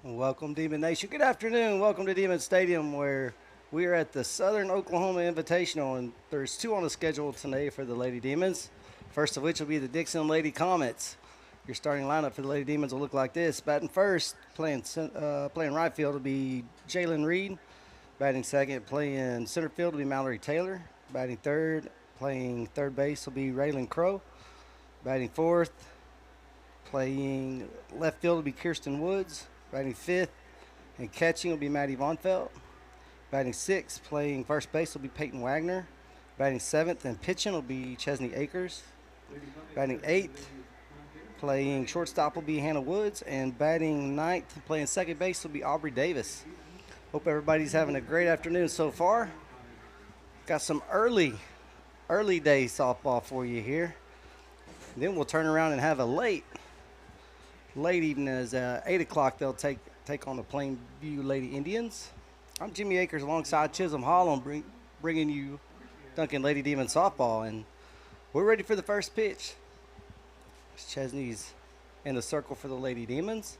Welcome, Demon Nation. Good afternoon. Welcome to Demon Stadium, where we are at the Southern Oklahoma Invitational, and there's two on the schedule today for the Lady Demons. First of which will be the Dixon Lady Comets. Your starting lineup for the Lady Demons will look like this. Batting first, playing right field will be Jalen Reed. Batting second, playing center field will be Mallory Taylor. Batting third, playing third base will be Raylan Crow. Batting fourth, playing left field will be Kirsten Woods. Batting fifth and catching will be Maddie Von Felt. Batting sixth, playing first base will be Peyton Wagner. Batting seventh and pitching will be Chesney Akers. Batting eighth, playing shortstop will be Hannah Woods. And batting ninth, playing second base will be Aubrey Davis. Hope everybody's having a great afternoon so far. Got some early day softball for you here. Then we'll turn around and have a late evening as 8 o'clock they'll take on the Plainview Lady Indians. I'm Jimmy Akers alongside Chisholm Hall, bringing you Duncan Lady Demon softball, and we're ready for the first pitch. Chesney's in the circle for the Lady Demons.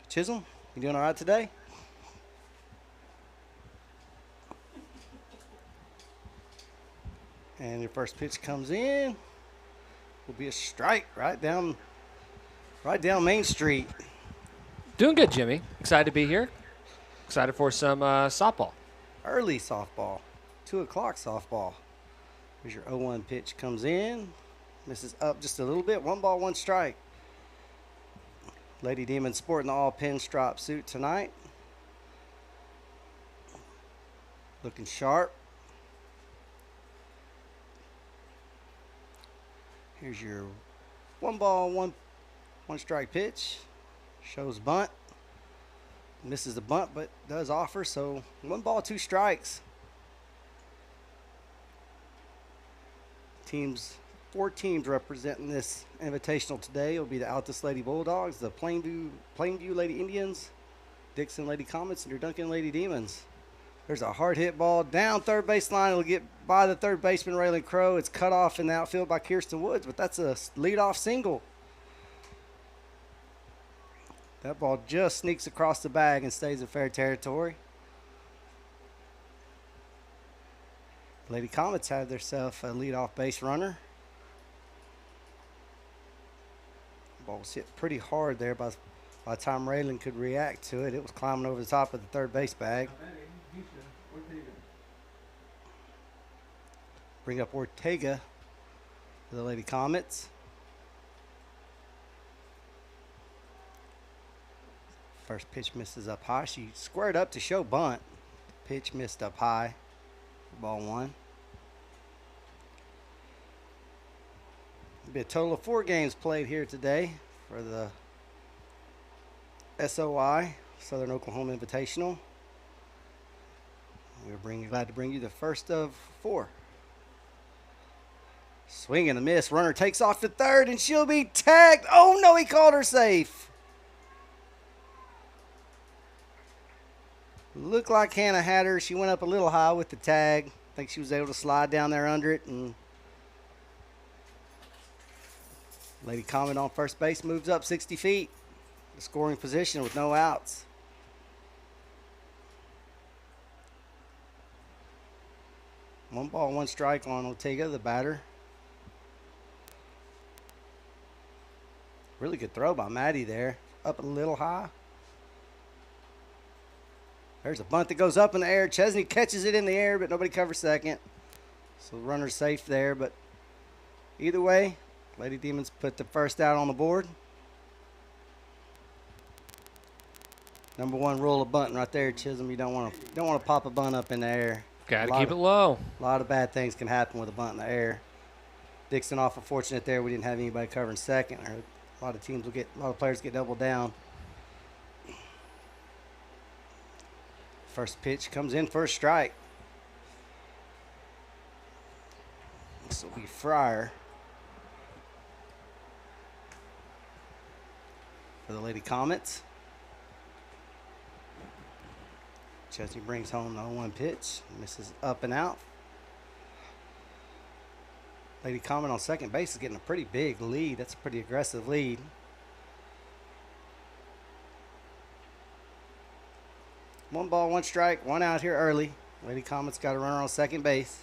Chisholm, you doing all right today? And your first pitch comes in. Will be a strike right down Main Street. Doing good, Jimmy. Excited to be here. Excited for some softball. Early softball, 2 o'clock softball. Here's your 0-1 pitch comes in. Misses up just a little bit. 1 ball, 1 strike. Lady Demon sporting the all pinstripe suit tonight. Looking sharp. Here's your 1 ball, 1 strike pitch. Shows bunt. Misses the bunt, but does offer. So 1 ball, 2 strikes. 4 teams representing this invitational today will be the Altus Lady Bulldogs, the Plainview Lady Indians, Dixon Lady Comets, and your Duncan Lady Demons. There's a hard hit ball down third base line. It'll get by the third baseman, Raylan Crow. It's cut off in the outfield by Kirsten Woods, but that's a leadoff single. That ball just sneaks across the bag and stays in fair territory. Lady Comets have themselves a leadoff base runner. Ball was hit pretty hard there by the time Raylan could react to it. It was climbing over the top of the third base bag. Bring up Ortega for the Lady Comets. First pitch misses up high. She squared up to show bunt. Pitch missed up high. Ball 1. It'll be a total of 4 games played here today for the SOI, Southern Oklahoma Invitational. We're glad to bring you the first of 4. Swing and a miss. Runner takes off to third, and she'll be tagged. Oh, no, he called her safe. Looked like Hannah had her. She went up a little high with the tag. I think she was able to slide down there under it. And Lady Comet on first base moves up 60 feet. The scoring position with no outs. One ball, 1 strike on Ortega, the batter. Really good throw by Maddie there. Up a little high. There's a bunt that goes up in the air. Chesney catches it in the air, but nobody covers second. So the runner's safe there. But either way, Lady Demons put the first out on the board. Number 1 rule of bunting right there, Chisholm. You don't want to pop a bunt up in the air. Got to keep it low. A lot of bad things can happen with a bunt in the air. Dixon awful fortunate there. We didn't have anybody covering second. A lot of players get doubled down. First pitch comes in for a strike. This will be Fryer for the Lady Comets. Chesney brings home the 0-1 pitch. Misses up and out. Lady Comet on second base is getting a pretty big lead. That's a pretty aggressive lead. 1 ball, 1 strike, 1 out here early. Lady Comet's got a runner on second base.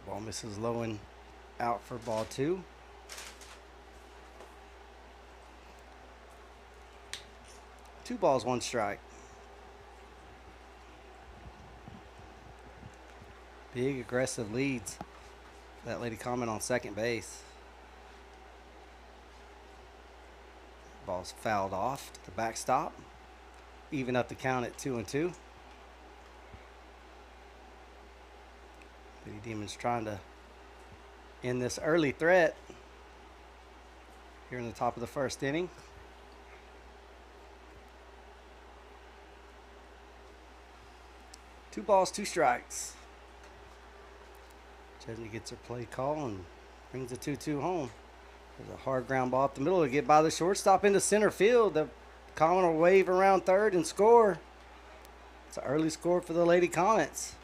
Ball misses low and out for ball 2. Two balls, 1 strike. Big aggressive leads. That Lady Comet on second base. Ball's fouled off to the backstop. Even up the count at 2-2. Lady Demon's trying to end this early threat here in the top of the first inning. Two balls, 2 strikes. Chesney gets her play call and brings the 2-2 home. There's a hard ground ball up the middle to get by the shortstop into center field. The Comet will wave around third and score. It's an early score for the Lady Comets.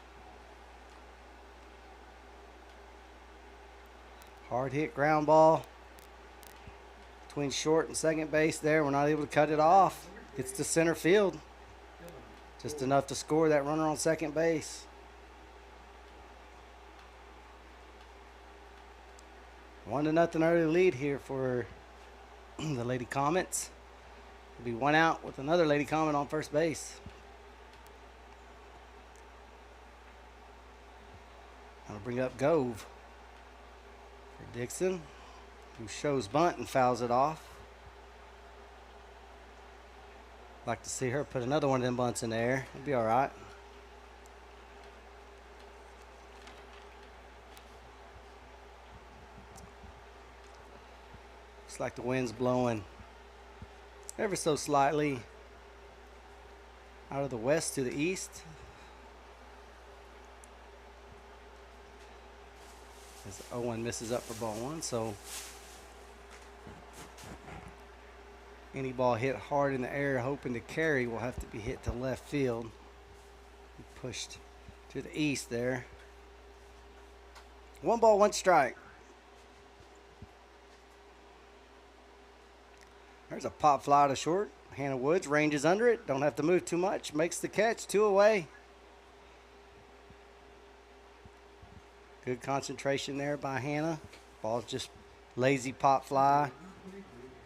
Hard hit ground ball between short and second base there. We're not able to cut it off. Gets to center field. Just enough to score that runner on second base. 1-0 early lead here for the Lady Comets. It'll be 1 out with another Lady Comet on first base. I'll bring up Gove for Dixon, who shows bunt and fouls it off. Like to see her put another one of them bunts in the air. It'll be all right. Looks like the wind's blowing ever so slightly out of the west to the east. As Owen misses up for ball 1, so any ball hit hard in the air hoping to carry will have to be hit to left field. Pushed to the east there. 1 ball, 1 strike. There's a pop fly to short. Hannah Woods ranges under it. Don't have to move too much. Makes the catch. 2 away. Good concentration there by Hannah. Ball's just lazy pop fly.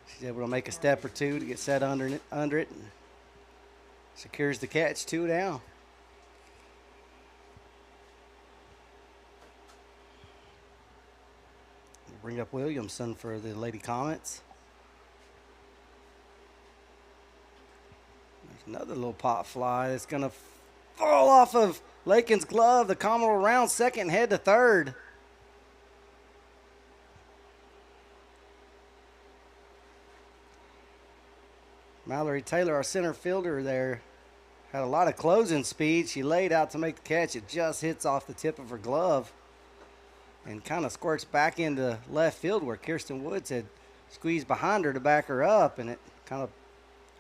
She's able to make a step or 2 to get set under it and secures the catch. 2 down. We'll bring up Williamson for the Lady Comets. There's another little pop fly that's going to fall off of Lakin's glove. The Comet will round second, head to third. Mallory Taylor, our center fielder there, had a lot of closing speed. She laid out to make the catch. It just hits off the tip of her glove and kind of squirts back into left field where Kirsten Woods had squeezed behind her to back her up, and it kind of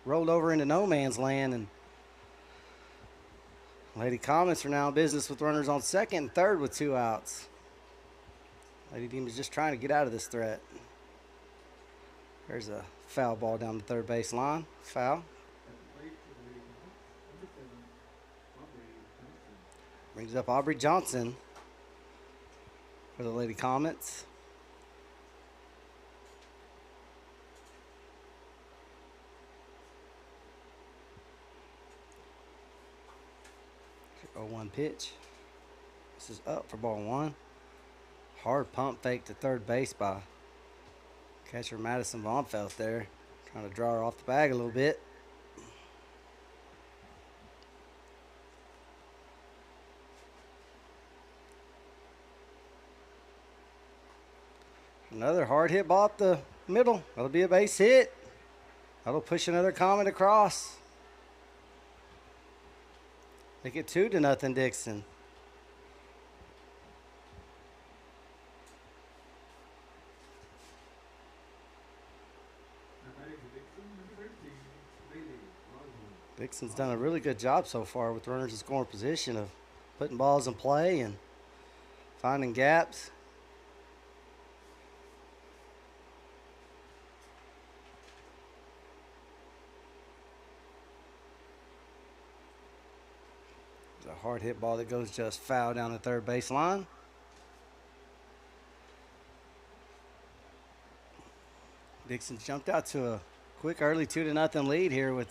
rolled over into no man's land. And Lady Comets are now in business with runners on second and third with 2 outs. Lady Demon's just trying to get out of this threat. There's a foul ball down the third base line. Foul. Brings up Aubrey Johnson for the Lady Comets. Oh, 1 pitch. This is up for ball 1. Hard pump fake to third base by catcher Madison Vonfelt there. Trying to draw her off the bag a little bit. Another hard hit ball up the middle. That'll be a base hit. That'll push another Comet across. Make it 2-0 Dixon. Dixon's done a really good job so far with runners in scoring position of putting balls in play and finding gaps. a hard hit ball that goes just foul down the third base line. Dixon jumped out to a quick early 2-0 lead here with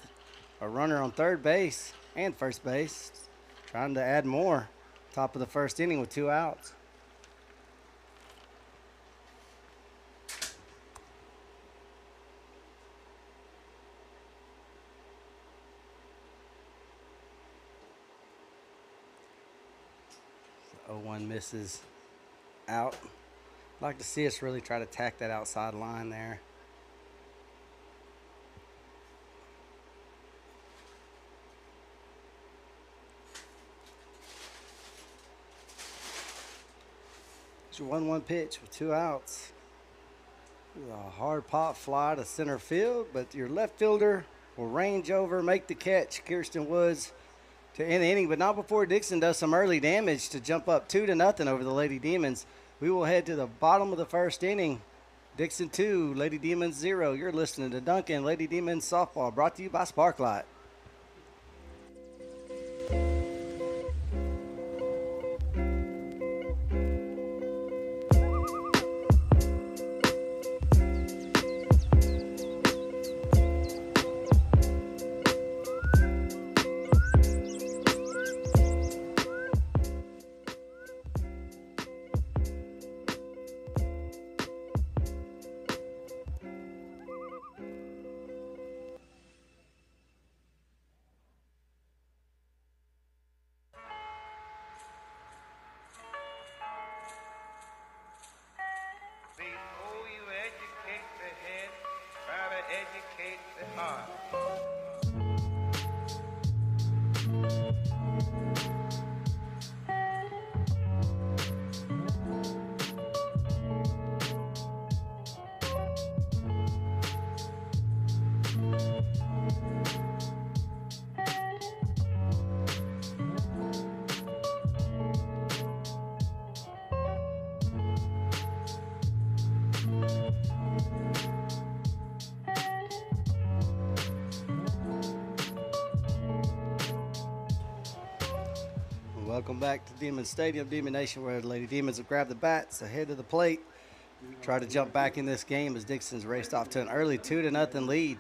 a runner on third base and first base, trying to add more. Top of the first inning with 2 outs. The 0-1 misses out. I'd like to see us really try to tack that outside line there. It's your 1-1 pitch with 2 outs. A hard pop fly to center field, but your left fielder will range over, make the catch. Kirsten Woods to end the inning, but not before Dixon does some early damage to jump up 2-0 over the Lady Demons. We will head to the bottom of the first inning. Dixon 2, Lady Demons 0. You're listening to Duncan Lady Demons Softball, brought to you by Sparklight. Before you educate the head, try to educate the heart. Welcome back to Demon Stadium, Demon Nation, where the Lady Demons have grabbed the bats ahead of the plate. Try to jump back in this game as Dixon's raced off to an early 2-0 lead.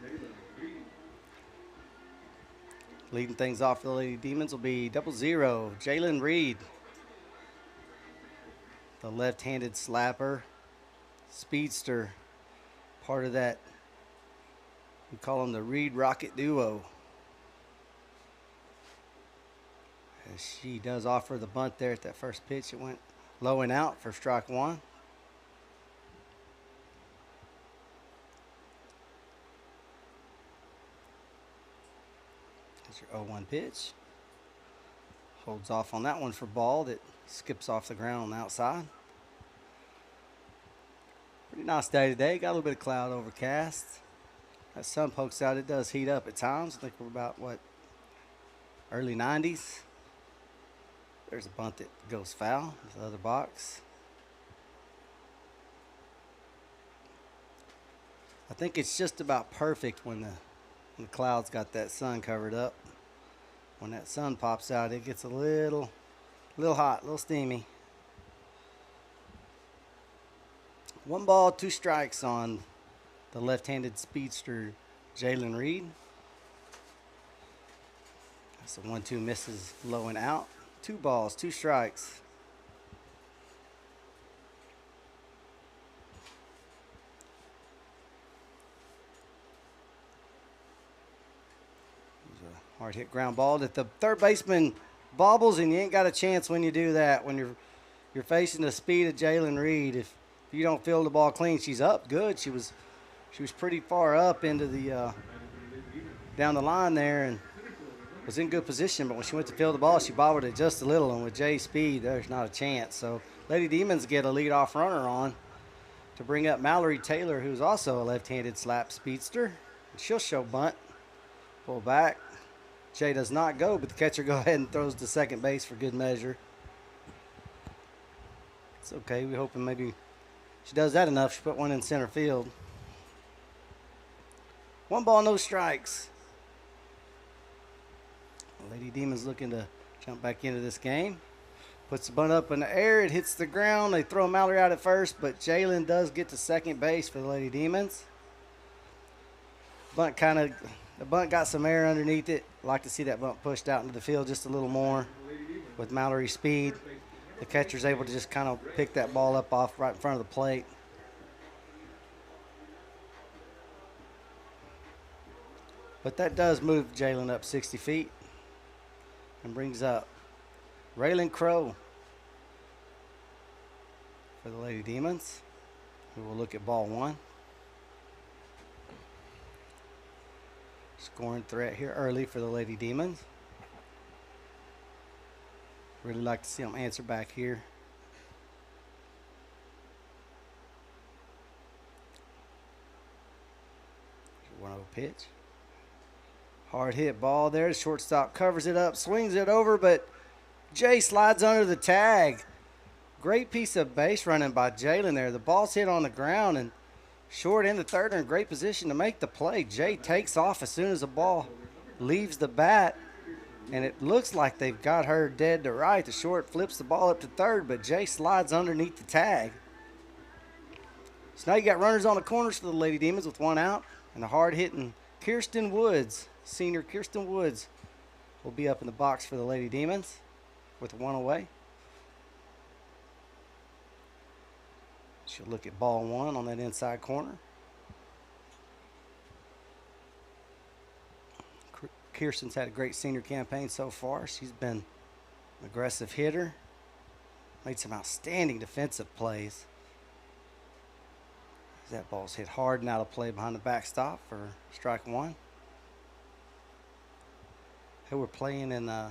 Leading things off for the Lady Demons will be 0-0, Jalen Reed. The left-handed slapper, speedster, part of that, we call him the Reed Rocket Duo. As she does offer the bunt there at that first pitch. It went low and out for strike 1. That's your 0-1 pitch. Holds off on that one for ball that skips off the ground on the outside. Pretty nice day today. Got a little bit of cloud overcast. That sun pokes out. It does heat up at times. I think we're about, early 90s. There's a bunt that goes foul in the other box. I think it's just about perfect when the clouds got that sun covered up. When that sun pops out, it gets a little hot, a little steamy. 1 ball, 2 strikes on the left-handed speedster, Jalen Reed. That's a 1-2 misses low and out. 2 balls, 2 strikes. There's a hard hit ground ball that the third baseman bobbles, and you ain't got a chance when you do that. When you're facing the speed of Jalen Reed, if you don't field the ball clean, she's up good. She was pretty far up into the down the line there, and was in good position, but when she went to field the ball, she bobbled it just a little, and with Jay's speed, there's not a chance. So Lady Demons get a leadoff runner on to bring up Mallory Taylor, who's also a left-handed slap speedster. She'll show bunt, pull back. Jay does not go, but the catcher go ahead and throws to second base for good measure. It's okay. We're hoping maybe she does that enough. She put one in center field. 1 ball, no strikes. Lady Demons looking to jump back into this game. Puts the bunt up in the air. It hits the ground. They throw Mallory out at first, but Jalen does get to second base for the Lady Demons. The bunt got some air underneath it. Like to see that bunt pushed out into the field just a little more with Mallory's speed. The catcher's able to just kind of pick that ball up off right in front of the plate. But that does move Jalen up 60 feet and brings up Raylan Crow for the Lady Demons, who will look at ball one. Scoring threat here early for the Lady Demons. Really like to see them answer back here. 1-0 pitch. Hard hit ball there. The shortstop covers it up, swings it over, but Jay slides under the tag. Great piece of base running by Jalen there. The ball's hit on the ground and short in the third are in great position to make the play. Jay takes off as soon as the ball leaves the bat, and it looks like they've got her dead to right. The short flips the ball up to third, but Jay slides underneath the tag. So now you got runners on the corners for the Lady Demons with one out, and the hard-hitting Kirsten Woods, senior Kirsten Woods, will be up in the box for the Lady Demons with one away. She'll look at ball one on that inside corner. Kirsten's had a great senior campaign so far. She's been an aggressive hitter, made some outstanding defensive plays. That ball's hit hard and out of play behind the backstop for strike one. They were playing in the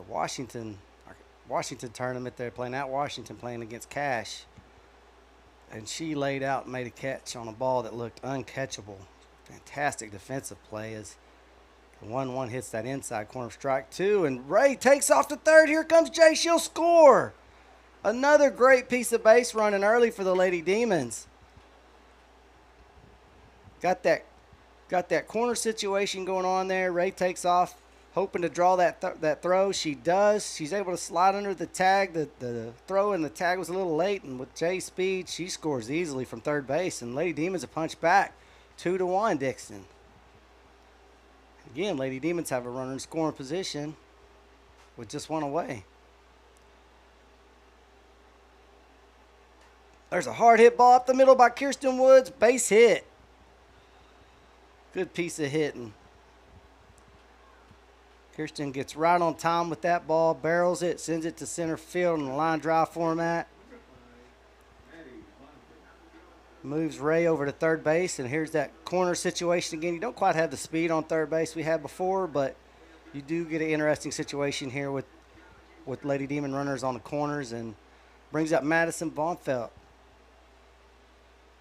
Washington tournament. They're playing at Washington, playing against Cash. And she laid out and made a catch on a ball that looked uncatchable. Fantastic defensive play as the 1-1 hits that inside corner of strike two. And Ray takes off to third. Here comes Jay. She'll score. Another great piece of base running early for the Lady Demons. Got that corner situation going on there. Ray takes off, hoping to draw that throw. She does. She's able to slide under the tag. The throw and the tag was a little late, and with Jay's speed, she scores easily from third base. And Lady Demons a punch back, 2-1 Dixon. Again, Lady Demons have a runner in scoring position with just one away. There's a hard hit ball up the middle by Kirsten Woods. Base hit. Good piece of hitting. Kirsten gets right on time with that ball, barrels it, sends it to center field in the line drive format. Moves Ray over to third base, and here's that corner situation again. You don't quite have the speed on third base we had before, but you do get an interesting situation here with Lady Demon runners on the corners, and brings up Madison Vonfelt,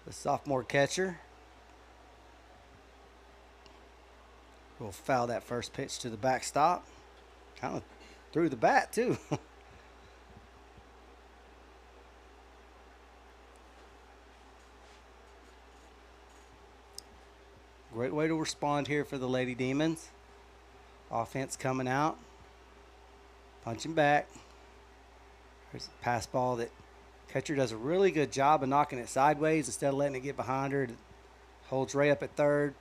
the sophomore catcher. Will foul that first pitch to the backstop. Kind of threw the bat, too. Great way to respond here for the Lady Demons. Offense coming out. Punching back. There's a pass ball that catcher does a really good job of knocking it sideways instead of letting it get behind her. Holds Ray up at third.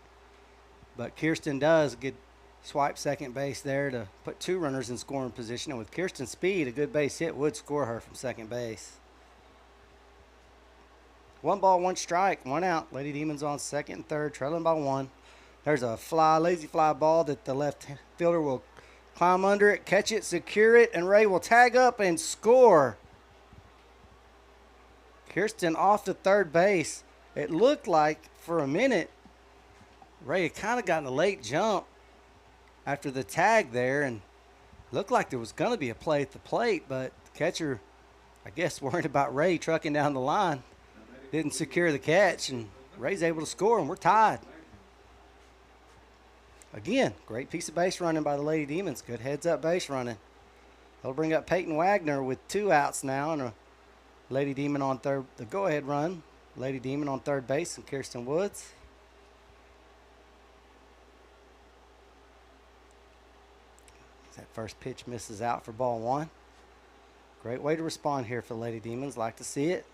But Kirsten does get swipe second base there to put two runners in scoring position. And with Kirsten's speed, a good base hit would score her from second base. 1 ball, 1 strike, 1 out. Lady Demons on second and third, trailing by 1. There's a lazy fly ball that the left fielder will climb under it, catch it, secure it, and Ray will tag up and score. Kirsten off to third base. It looked like for a minute Ray had kind of gotten a late jump after the tag there, and looked like there was going to be a play at the plate, but the catcher, I guess, worried about Ray trucking down the line, didn't secure the catch, and Ray's able to score, and we're tied. Again, great piece of base running by the Lady Demons. Good heads-up base running. They'll bring up Peyton Wagner with 2 outs now, and a Lady Demon on third, the go-ahead run. Lady Demon on third base, and Kirsten Woods. That first pitch misses out for ball one. Great way to respond here for the Lady Demons. Like to see it.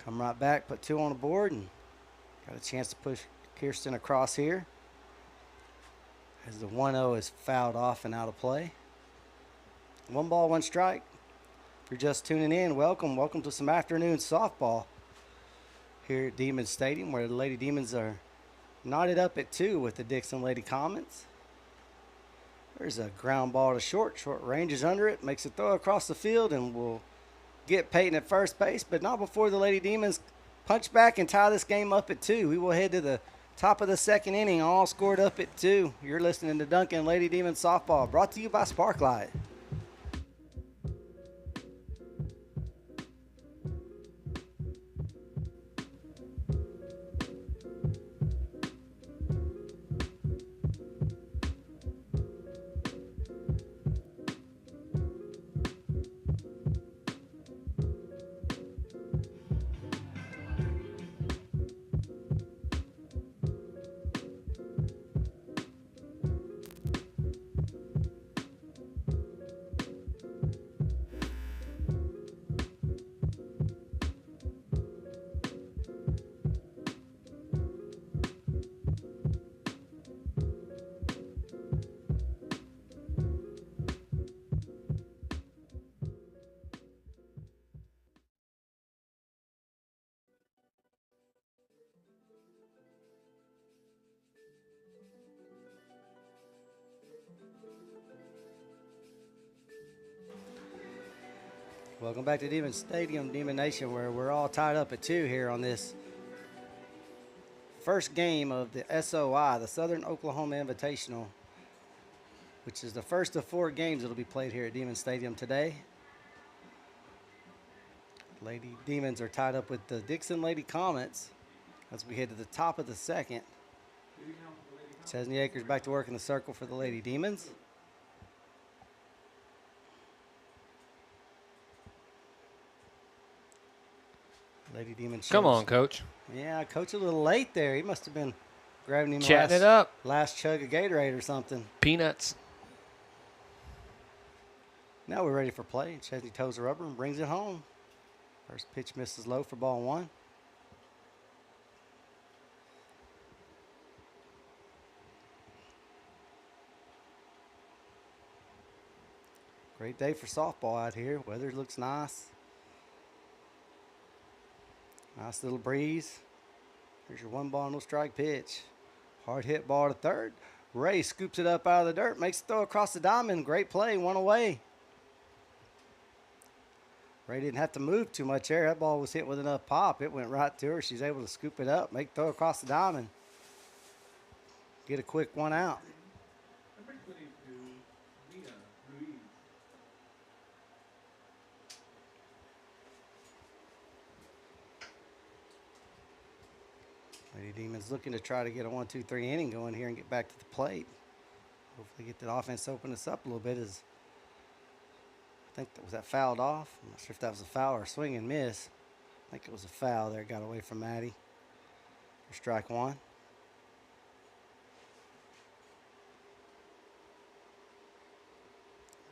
Come right back, put 2 on the board, and got a chance to push Kirsten across here. As the 1-0 is fouled off and out of play. 1 ball, 1 strike. If you're just tuning in, welcome. Welcome to some afternoon softball here at Demons Stadium, where the Lady Demons are knotted up at 2 with the Dixon Lady Comets. There's a ground ball to short. Short ranges under it, makes a throw across the field, and will get Peyton at first base, but not before the Lady Demons punch back and tie this game up at 2. We will head to the top of the second inning, all scored up at 2. You're listening to Duncan Lady Demons Softball, brought to you by Sparklight. Welcome back to Demon Stadium, Demon Nation, where we're all tied up at 2 here on this first game of the SOI, the Southern Oklahoma Invitational, which is the first of 4 games that will be played here at Demon Stadium today. Lady Demons are tied up with the Dixon Lady Comets as we head to the top of the second. Chesney Acres back to work in the circle for the Lady Demons. Lady Demons. Come on, Coach. Yeah, Coach a little late there. He must have been grabbing him Chatting it up. last chug of Gatorade or something. Peanuts. Now we're ready for play. Chesney toes the rubber and brings it home. First pitch misses low for ball 1. Great day for softball out here. Weather looks nice. Nice little breeze. Here's your 1 ball, no strike pitch. Hard hit ball to third. Ray scoops it up out of the dirt, makes a throw across the diamond. Great play, 1 away. Ray didn't have to move too much there. That ball was hit with enough pop. It went right to her. She's able to scoop it up, make a throw across the diamond. Get a quick 1 out. Lady Demons looking to try to get a 1-2-3 inning going here and get back to the plate. Hopefully get the offense open us up a little bit. As I think was that fouled off. I'm not sure if that was a foul or a swing and miss. I think it was a foul there. Got away from Maddie for strike 1.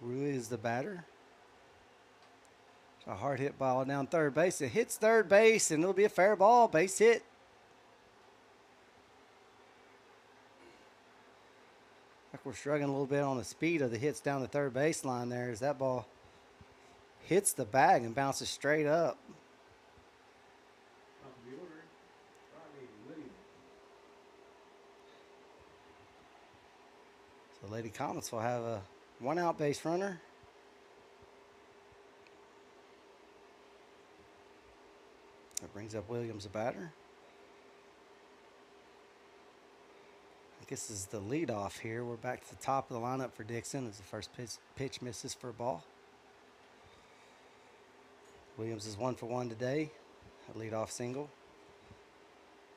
Rui is the batter. It's a hard hit ball down third base. It hits third base and it'll be a fair ball. Base hit. We're struggling a little bit on the speed of the hits down the third baseline there as that ball hits the bag and bounces straight up. So Lady Comets will have a 1 out base runner. That brings up Williams, the batter. This is the leadoff here. We're back to the top of the lineup for Dixon as the first pitch misses for a ball. Williams is 1 for 1 today. A leadoff single.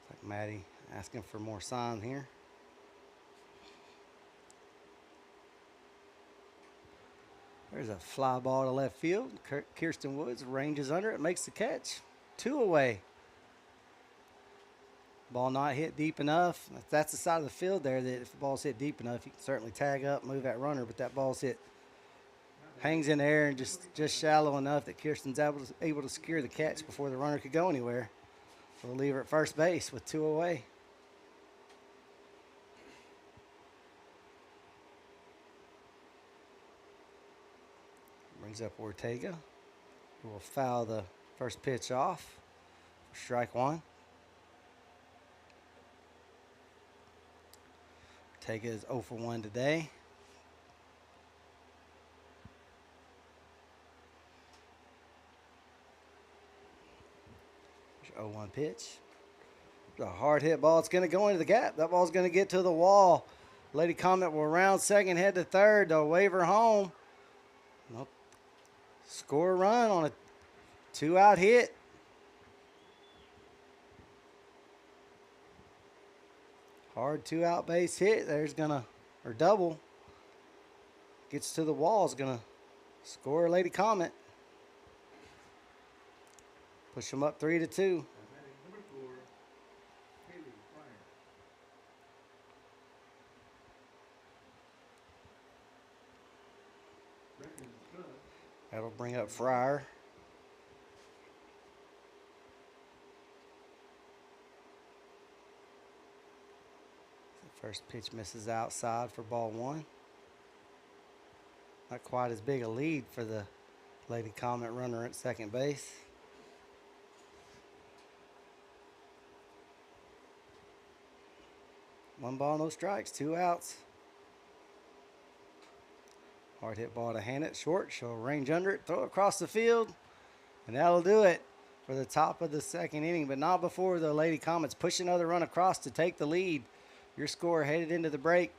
It's like Maddie asking for more sign here. There's a fly ball to left field. Kirsten Woods ranges under it, makes the catch. 2 away. Ball not hit deep enough. That's the side of the field there that if the ball's hit deep enough, you can certainly tag up, move that runner. But that ball's hit, hangs in the air and just shallow enough that Kirsten's able to secure the catch before the runner could go anywhere. So we'll leave her at first base with 2 away. Brings up Ortega, who will foul the first pitch off for strike 1. Ortega is 0 for 1 today. There's 0-1 pitch. The hard hit ball. It's going to go into the gap. That ball's going to get to the wall. Lady Comet will round second, head to third. They'll wave her home. Nope. Score a run on a 2-out hit. Hard 2-out base hit. There's gonna, or double. Gets to the wall. Is gonna score Lady Comet. Push them up 3-2. That'll bring up Fryer. The first pitch misses outside for ball 1. Not quite as big a lead for the Lady Comet runner at second base. One ball, no strikes, 2 outs. Hard hit ball to hand it short. She'll range under it, throw it across the field, and that'll do it for the top of the second inning, but not before the Lady Comets push another run across to take the lead. Your score headed into the break.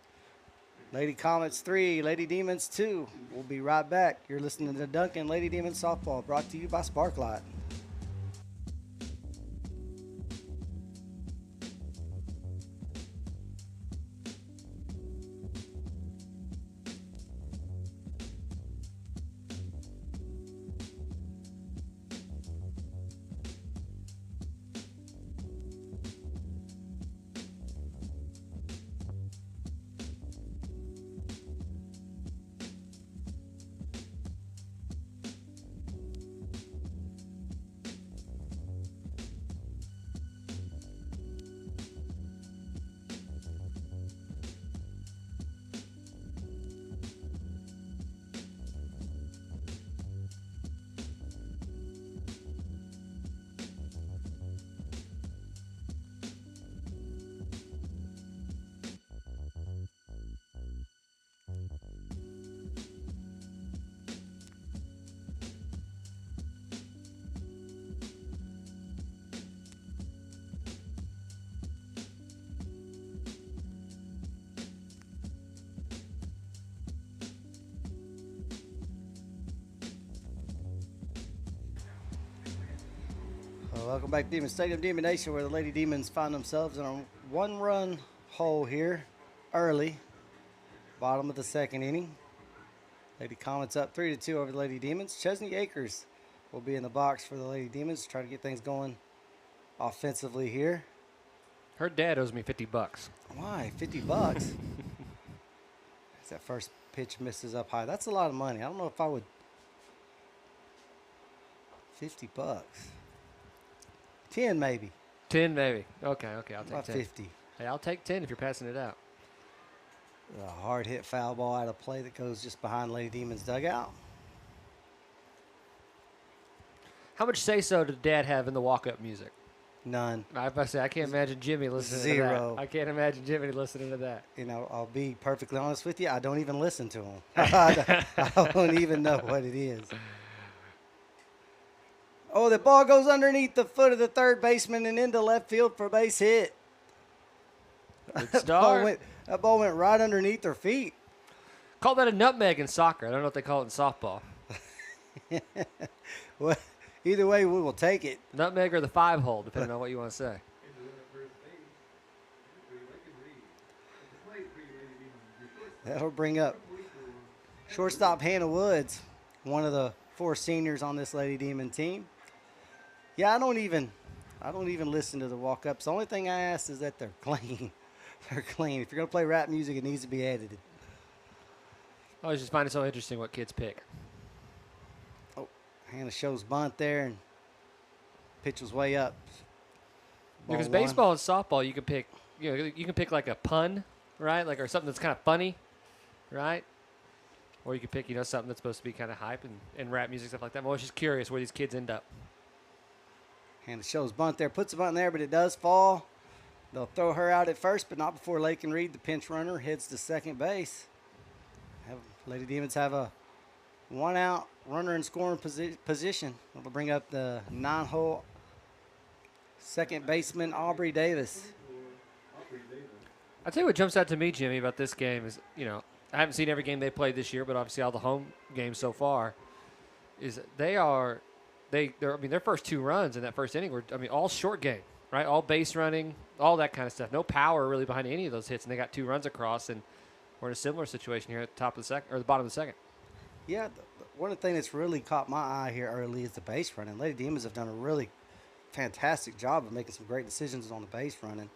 Lady Comets 3, Lady Demons 2. We'll be right back. You're listening to Duncan Lady Demons Softball, brought to you by Sparklight. Welcome back to Demon Stadium, Demon Nation, where the Lady Demons find themselves in a 1-run hole here early. Bottom of the second inning. Lady Comets up 3-2 over the Lady Demons. Chesney Akers will be in the box for the Lady Demons to try to get things going offensively here. Her dad owes me $50. Why? $50? As that first pitch misses up high. That's a lot of money. I don't know if I would. $50. 10 maybe. 10 maybe. Okay, I'll take About 10. 50. Hey, I'll take 10 if you're passing it out. A hard hit foul ball out of play that goes just behind Lady Demon's dugout. How much say-so did Dad have in the walk-up music? None. I can't imagine Jimmy listening to Zero. that. I can't imagine Jimmy listening to that. You know, I'll be perfectly honest with you. I don't even listen to him. I don't even know what it is. Oh, the ball goes underneath the foot of the third baseman and into left field for a base hit. Good start. That ball went right underneath their feet. Call that a nutmeg in soccer. I don't know what they call it in softball. Well, either way, we will take it. Nutmeg or the 5-hole, depending on what you want to say. That'll bring up shortstop Hannah Woods, one of the 4 seniors on this Lady Demon team. Yeah, I don't even I don't even listen to the walk-ups. The only thing I ask is that they're clean. They're clean. If you're going to play rap music, it needs to be edited. I always just find it so interesting what kids pick. Oh, Hannah shows bunt there, and pitch was way up. Because Ball one. baseball and softball, you can pick. You can pick like a pun, right? Like or something that's kind of funny, right? Or you could pick, something that's supposed to be kind of hype and rap music, stuff like that. I'm always just curious where these kids end up. Hannah shows bunt there, puts the bunt in there, but it does fall. They'll throw her out at first, but not before Lake and Reed, the pinch runner, heads to second base. Lady Demons have a one-out runner in scoring position. It'll bring up the 9-hole second baseman, Aubrey Davis. I'll tell you what jumps out to me, Jimmy, about this game is, I haven't seen every game they played this year, but obviously all the home games so far, is their first 2 runs in that first inning were, all short game, right? All base running, all that kind of stuff. No power really behind any of those hits, and they got 2 runs across, and we're in a similar situation here at the top of the second, or the bottom of the second. Yeah, one of the things that's really caught my eye here early is the base running. Lady Demons have done a really fantastic job of making some great decisions on the base running.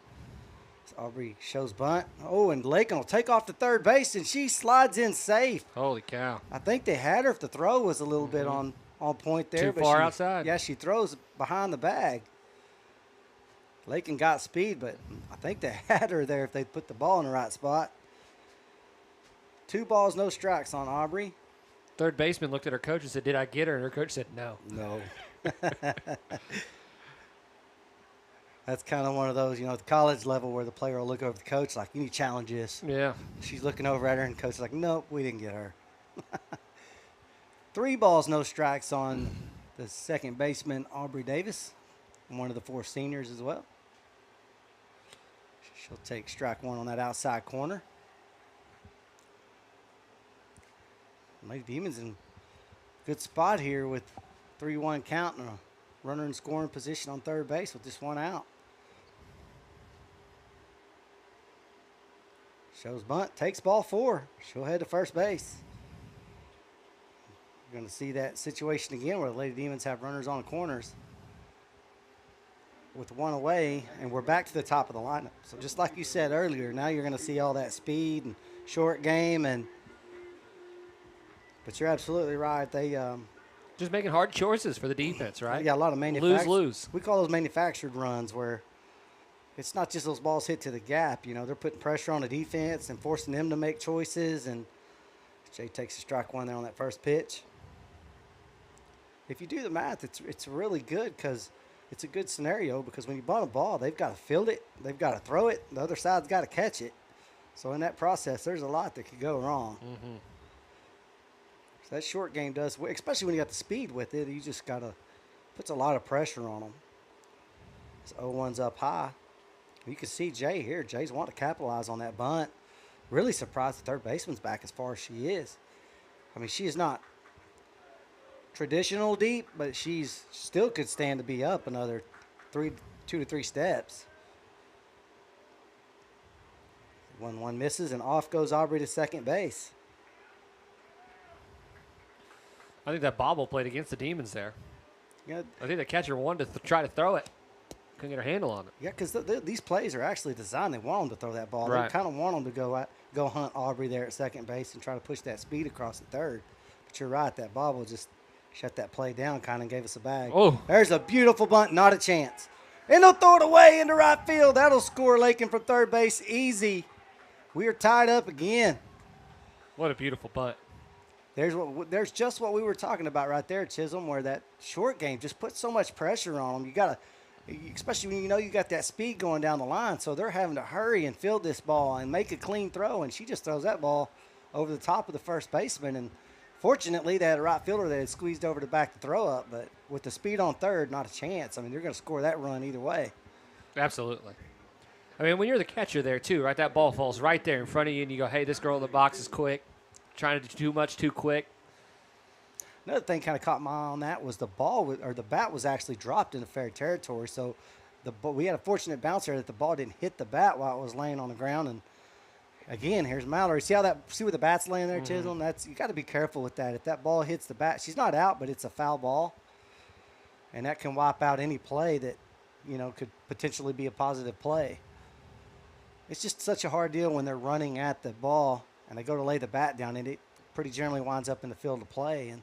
So Aubrey shows bunt. Oh, and Lakin will take off to third base, and she slides in safe. Holy cow. I think they had her if the throw was a little bit on point there. Too far outside. Yeah, she throws behind the bag. Lakin got speed, but I think they had her there if they put the ball in the right spot. 2 balls, no strikes on Aubrey. Third baseman looked at her coach and said, "Did I get her?" And her coach said, "No." No. That's kind of one of those, at the college level where the player will look over the coach like, "You need to challenge this." Yeah. She's looking over at her, and the coach is like, "Nope, we didn't get her." 3 balls, no strikes on the second baseman, Aubrey Davis, one of the 4 seniors as well. She'll take strike 1 on that outside corner. Lady Demons in good spot here with 3-1 count and a runner in scoring position on third base with just 1 out. Shows bunt, takes ball 4. She'll head to first base. You're going to see that situation again where the Lady Demons have runners on corners with 1 away, and we're back to the top of the lineup. So just like you said earlier, now you're going to see all that speed and short game, but you're absolutely right. They just making hard choices for the defense, right? Yeah, a lot of manufactured. Lose. We call those manufactured runs where it's not just those balls hit to the gap. They're putting pressure on the defense and forcing them to make choices. And Jay takes a strike 1 there on that first pitch. If you do the math, it's really good because it's a good scenario because when you bunt a ball, they've got to field it, they've got to throw it, the other side's got to catch it. So in that process, there's a lot that could go wrong. Mm-hmm. So that short game does, especially when you got the speed with it, you just got to, puts a lot of pressure on them. This 0-1's up high. You can see Jay here. Jay's wanting to capitalize on that bunt. Really surprised the third baseman's back as far as she is. She is not traditional deep, but she's still could stand to be up another 2 to 3 steps. 1-1 misses, and off goes Aubrey to second base. I think that bobble played against the Demons there. Yeah, I think the catcher wanted to try to throw it. Couldn't get her handle on it. yeah, because these plays are actually designed. They want them to throw that ball. Right. They kind of want them to go hunt Aubrey there at second base and try to push that speed across the third. But you're right, that bobble just shut that play down, kind of gave us a bag. Oh. There's a beautiful bunt, not a chance. And they'll throw it away into right field. That'll score Lakin from third base easy. We are tied up again. What a beautiful bunt. There's just what we were talking about right there, Chisholm, where that short game just puts so much pressure on them. You got to, especially when you got that speed going down the line, so they're having to hurry and field this ball and make a clean throw, and she just throws that ball over the top of the first baseman. And fortunately, they had a right fielder that had squeezed over to back the throw up, but with the speed on third, not a chance. They're going to score that run either way. Absolutely. When you're the catcher there, too, right, that ball falls right there in front of you, and you go, hey, this girl in the box is quick, trying to do too much too quick. Another thing kind of caught my eye on that was the bat was actually dropped into fair territory. So we had a fortunate bouncer that the ball didn't hit the bat while it was laying on the ground. And again, here's Mallory. See where the bat's laying there, Chisholm? You got to be careful with that. If that ball hits the bat, she's not out, but it's a foul ball, and that can wipe out any play that could potentially be a positive play. It's just such a hard deal when they're running at the ball and they go to lay the bat down, and it pretty generally winds up in the field of play. And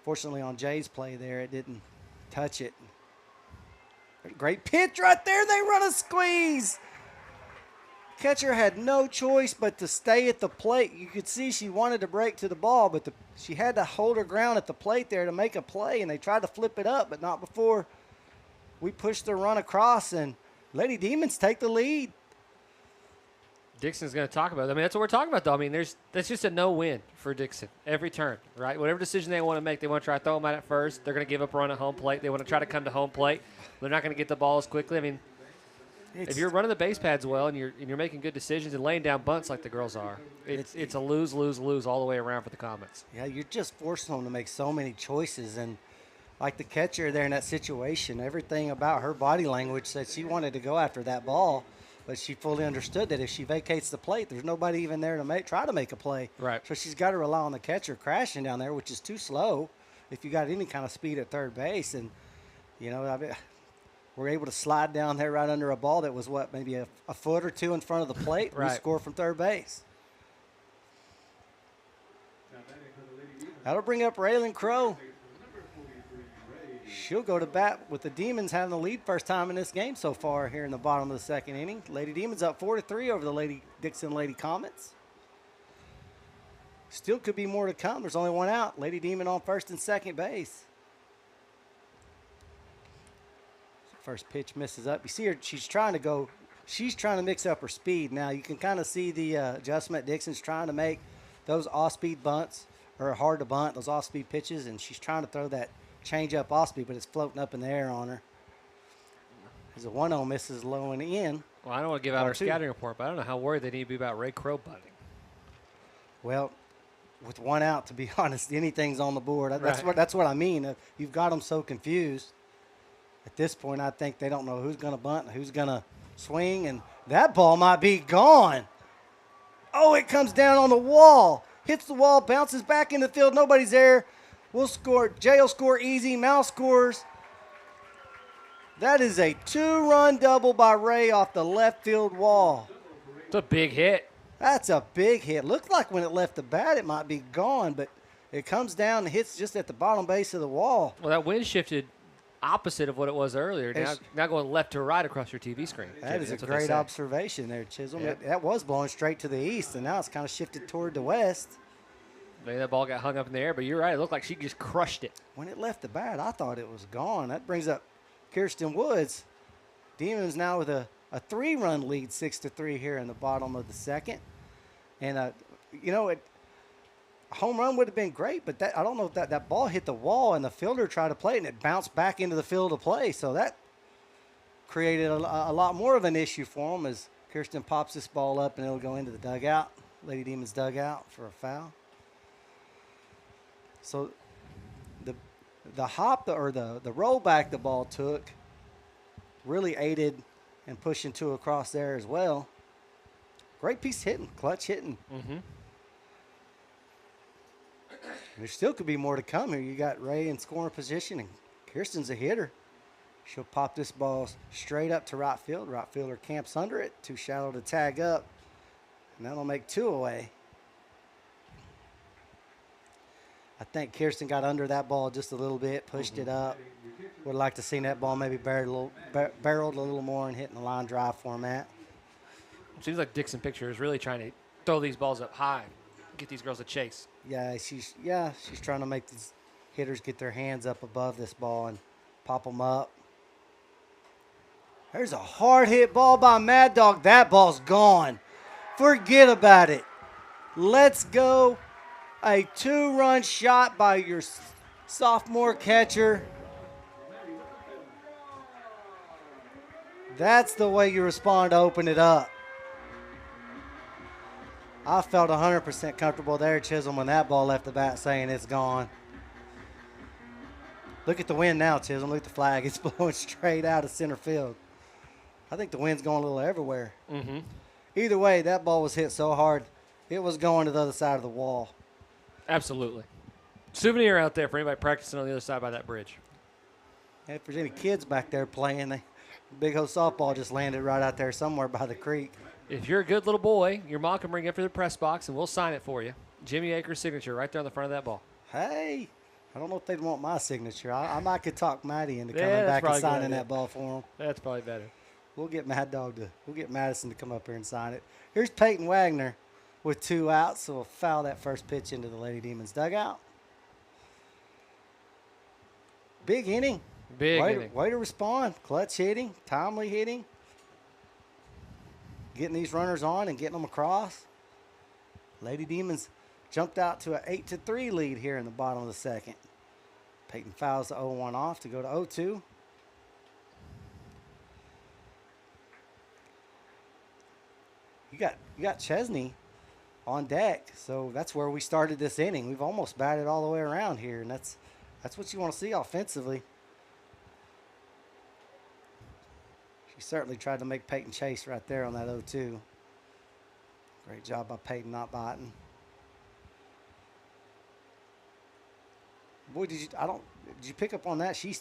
fortunately on Jay's play there, it didn't touch it. Great pitch right there. They run a squeeze. Catcher had no choice but to stay at the plate. You could see she wanted to break to the ball, but she had to hold her ground at the plate there to make a play, and they tried to flip it up, but not before we pushed the run across, and Lady Demons take the lead. Dixon's going to talk about it. I mean, that's what we're talking about, though. I mean, that's just a no-win for Dixon every turn, right? Whatever decision they want to make, they want to try to throw them out at first. They're going to give up a run at home plate. They want to try to come to home plate. They're not going to get the ball as quickly. I mean, if you're running the base pads well and you're making good decisions and laying down bunts like the girls are, it's a lose, lose, lose all the way around for the Comets. Yeah, you're just forcing them to make so many choices, and like the catcher there in that situation, everything about her body language said she wanted to go after that ball. But she fully understood that if she vacates the plate, there's nobody even there to try to make a play. Right. So she's got to rely on the catcher crashing down there, which is too slow if you got any kind of speed at third base. And, we're able to slide down there right under a ball that was, maybe a foot or two in front of the plate. Right. We score from third base. That'll bring up Raylan Crow. She'll go to bat with the Demons having the lead first time in this game so far here in the bottom of the second inning. Lady Demons up 4-3 over the Dixon Lady Comets. Still could be more to come. There's only one out. Lady Demon on first and second base. First pitch misses up. You see her, she's trying to mix up her speed. Now you can kind of see the adjustment. Dixon's trying to make those off-speed bunts, or hard to bunt, those off-speed pitches, and she's trying to throw that change up off speed, but it's floating up in the air on her. As a 1-0 misses low and in. Well, I don't want to give out our scouting report, but I don't know how worried they need to be about Ray Crow bunting. Well, with one out, to be honest, anything's on the board. Right. That's what I mean. You've got them so confused. At this point, I think they don't know who's going to bunt and who's going to swing, and that ball might be gone. Oh, it comes down on the wall. Hits the wall, bounces back in the field. Nobody's there. We'll score. Jay will score easy. Mal scores. That is a 2-run double by Ray off the left field wall. It's a big hit. That's a big hit. Looked like when it left the bat, it might be gone, but it comes down and hits just at the bottom base of the wall. Well, that wind shifted opposite of what it was earlier. Now going left to right across your TV screen. That is a great observation there, Chisholm. Yep. That was blowing straight to the east, and now it's kind of shifted toward the west. Maybe that ball got hung up in the air, but you're right. It looked like she just crushed it. When it left the bat, I thought it was gone. That brings up Kirsten Woods. Demons now with a 3-run lead, 6-3 here in the bottom of the second. And, a home run would have been great, but I don't know if that ball hit the wall and the fielder tried to play it and it bounced back into the field of play. So that created a lot more of an issue for them as Kirsten pops this ball up and it'll go into the dugout, Lady Demons dugout for a foul. So the hop or the rollback the ball took really aided in pushing two across there as well. Great piece of hitting, clutch hitting. Mm-hmm. There still could be more to come here. You got Ray in scoring position, and Kirsten's a hitter. She'll pop this ball straight up to right field. Right fielder camps under it, too shallow to tag up, and that'll make 2 away. I think Kirsten got under that ball just a little bit, pushed it up. Would like to see that ball maybe barreled a little more and hitting the line drive format. Seems like Dixon Picture is really trying to throw these balls up high, get these girls a chase. Yeah, she's trying to make these hitters get their hands up above this ball and pop them up. There's a hard hit ball by Mad Dog. That ball's gone. Forget about it. Let's go. A 2-run shot by your sophomore catcher. That's the way you respond to open it up. I felt 100% comfortable there, Chisholm, when that ball left the bat saying it's gone. Look at the wind now, Chisholm. Look at the flag. It's blowing straight out of center field. I think the wind's going a little everywhere. Mm-hmm. Either way, that ball was hit so hard, it was going to the other side of the wall. Absolutely. Souvenir out there for anybody practicing on the other side by that bridge. If there's any kids back there playing, big old softball just landed right out there somewhere by the creek. If you're a good little boy, your mom can bring it for the press box, and we'll sign it for you. Jimmy Akers' signature right there on the front of that ball. Hey, I don't know if they'd want my signature. I might could talk Maddie into coming that's back and probably a good signing idea. that ball for him. That's probably better. We'll get we'll get Madison to come up here and sign it. Here's Peyton Wagner with 2 outs, so we'll foul that first pitch into the Lady Demons dugout. Big inning. Big inning. Way to respond. Clutch hitting, timely hitting. Getting these runners on and getting them across. Lady Demons jumped out to an 8-3 lead here in the bottom of the second. Peyton fouls the 0-1 off to go to 0-2. You got Chesney on deck, so that's where we started this inning. We've almost batted all the way around here, and that's what you want to see offensively. She certainly tried to make Peyton chase right there on that 0-2. Great job by Peyton not biting. Boy, did you pick up on that? She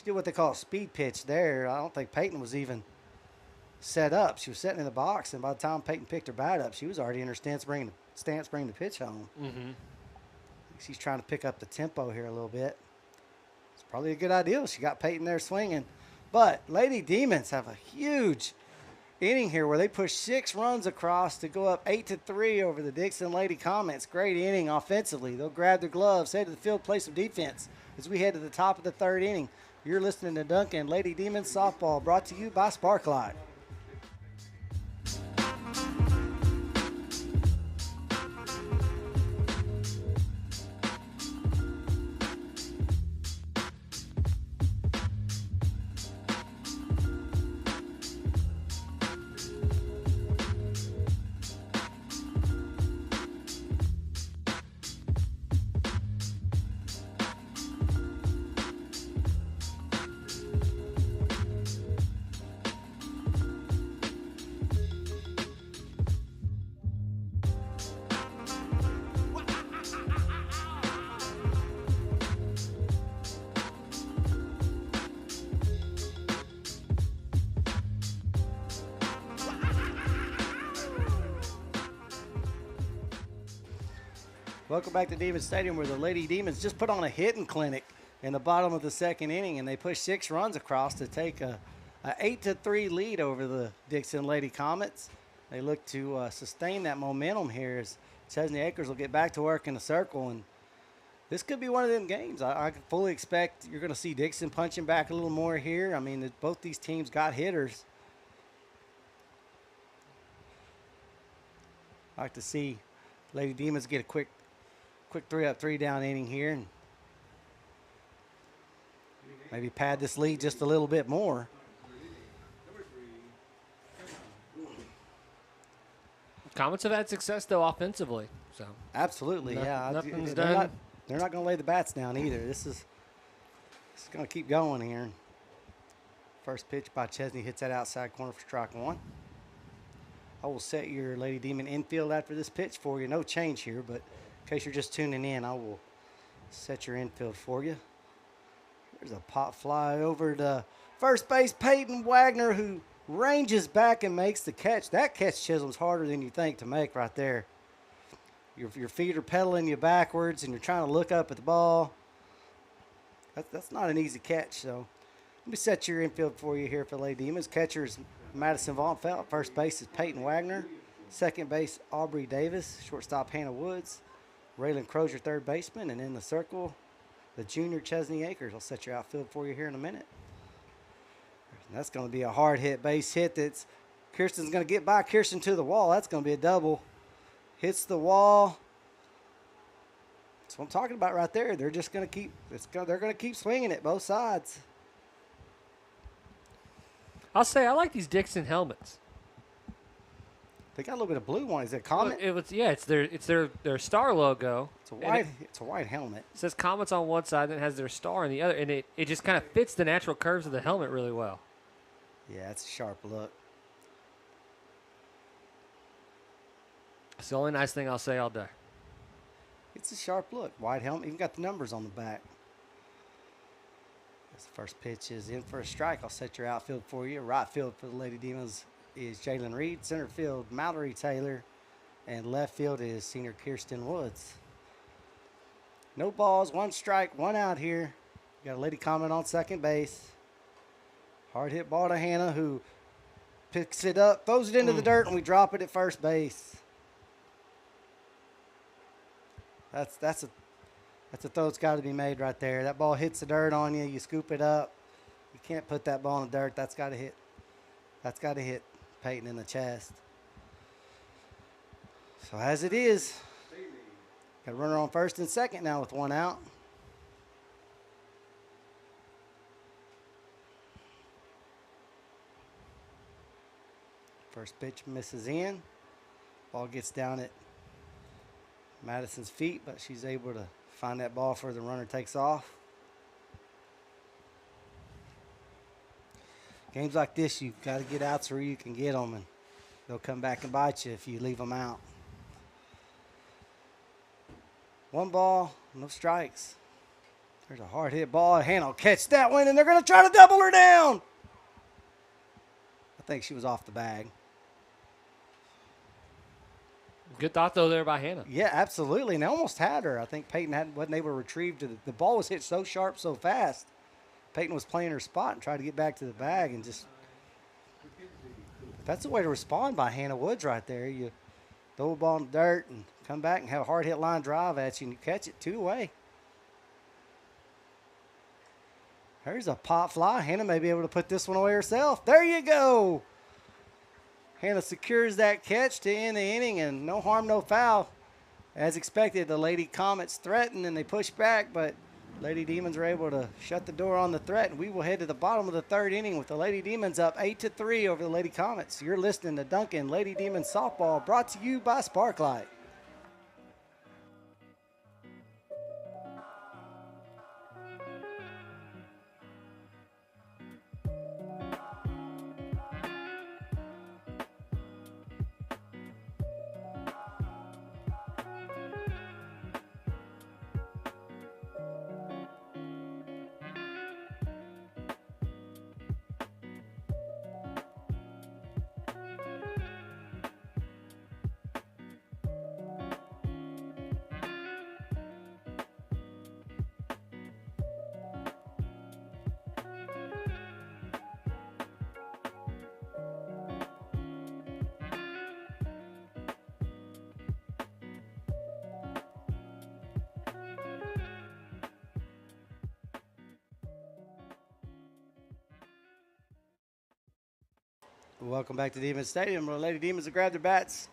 did what they call a speed pitch there. I don't think Peyton was even set up. She was sitting in the box, and by the time Peyton picked her bat up, she was already in her stance bringing the pitch home. Mm-hmm. She's trying to pick up the tempo here a little bit. It's probably a good idea. She got Peyton there swinging. But Lady Demons have a huge inning here where they push 6 runs across to go up 8-3 over the Dixon Lady Comets. Great inning offensively. They'll grab their gloves, head to the field, play some defense as we head to the top of the 3rd inning. You're listening to Duncan Lady Demons Softball, brought to you by Sparklight. Welcome back to Demons Stadium, where the Lady Demons just put on a hitting clinic in the bottom of the 2nd inning, and they pushed 6 runs across to take a 8-3 lead over the Dixon Lady Comets. They look to sustain that momentum here as Chesney Akers will get back to work in the circle, and this could be one of them games. I fully expect you're going to see Dixon punching back a little more here. I mean, both these teams got hitters. I like to see Lady Demons get a quick 3-up, 3-down inning here and maybe pad this lead just a little bit more. Comets have had success, though, offensively. So Absolutely, yeah. Nothing's They're done. not going to lay the bats down either. This is going to keep going here. First pitch by Chesney hits that outside corner for strike 1. I will set your Lady Demon infield after this pitch for you. No change here, but in case you're just tuning in, I will set your infield for you. There's a pop fly over to first base, Peyton Wagner, who ranges back and makes the catch. That catch, Chisholm's harder than you think to make right there. Your feet are pedaling you backwards, and you're trying to look up at the ball. That's not an easy catch, so let me set your infield for you here for the Lady Demons. Catcher is Madison Vaughn Felt. First base is Peyton Wagner. Second base, Aubrey Davis. Shortstop, Hannah Woods. Raylan Crozier, third baseman. And in the circle, the junior Chesney Akers. I'll set your outfield for you here in a minute. And that's going to be a hard hit base hit. That's Kirsten's going to get by Kirsten to the wall. That's going to be a double. Hits the wall. That's what I'm talking about right there. They're just going to keep. They're going to keep swinging it both sides. I'll say I like these Dixon helmets. They got a little bit of blue on. Is it Comet? It's their star logo. It's a white helmet. It says Comets on one side, and it has their star on the other, and it just kind of fits the natural curves of the helmet really well. Yeah, it's a sharp look. It's the only nice thing I'll say all day. It's a sharp look. White helmet. Even got the numbers on the back. This first pitch is in for a strike. I'll set your outfield for you. Right field for the Lady Demons is Jalen Reed. Center field, Mallory Taylor. And left field is senior Kirsten Woods. No balls, 1 strike, 1 out here. Got a Lady Comet on second base. Hard hit ball to Hannah, who picks it up, throws it into the dirt, and we drop it at first base. That's a throw that's got to be made right there. That ball hits the dirt on you. You scoop it up. You can't put that ball in the dirt. That's got to hit. That's got to hit Peyton in the chest. So as it is, got a runner on first and second now with 1 out. First pitch misses in. Ball gets down at Madison's feet, but she's able to find that ball before the runner takes off. Games like this, you've got to get outs where you can get them, and they'll come back and bite you if you leave them out. 1 ball, no strikes. There's a hard hit ball. Hannah will catch that one, and they're going to try to double her down. I think she was off the bag. Good thought, though, there by Hannah. Yeah, absolutely. And they almost had her. I think Peyton wasn't able to retrieve to the ball was hit so sharp, so fast. Peyton was playing her spot and tried to get back to the bag and just – that's the way to respond by Hannah Woods right there. You throw a ball in the dirt and come back and have a hard hit line drive at you and you catch it 2 away. There's a pop fly. Hannah may be able to put this one away herself. There you go. Hannah secures that catch to end the inning, and no harm, no foul. As expected, the Lady Comets threatened, and they push back, but Lady Demons are able to shut the door on the threat, and we will head to the bottom of the 3rd inning with the Lady Demons up 8-3 over the Lady Comets. You're listening to Duncan Lady Demons Softball, brought to you by Sparklight. Welcome back to Demons Stadium, where the Lady Demons have grabbed their bats,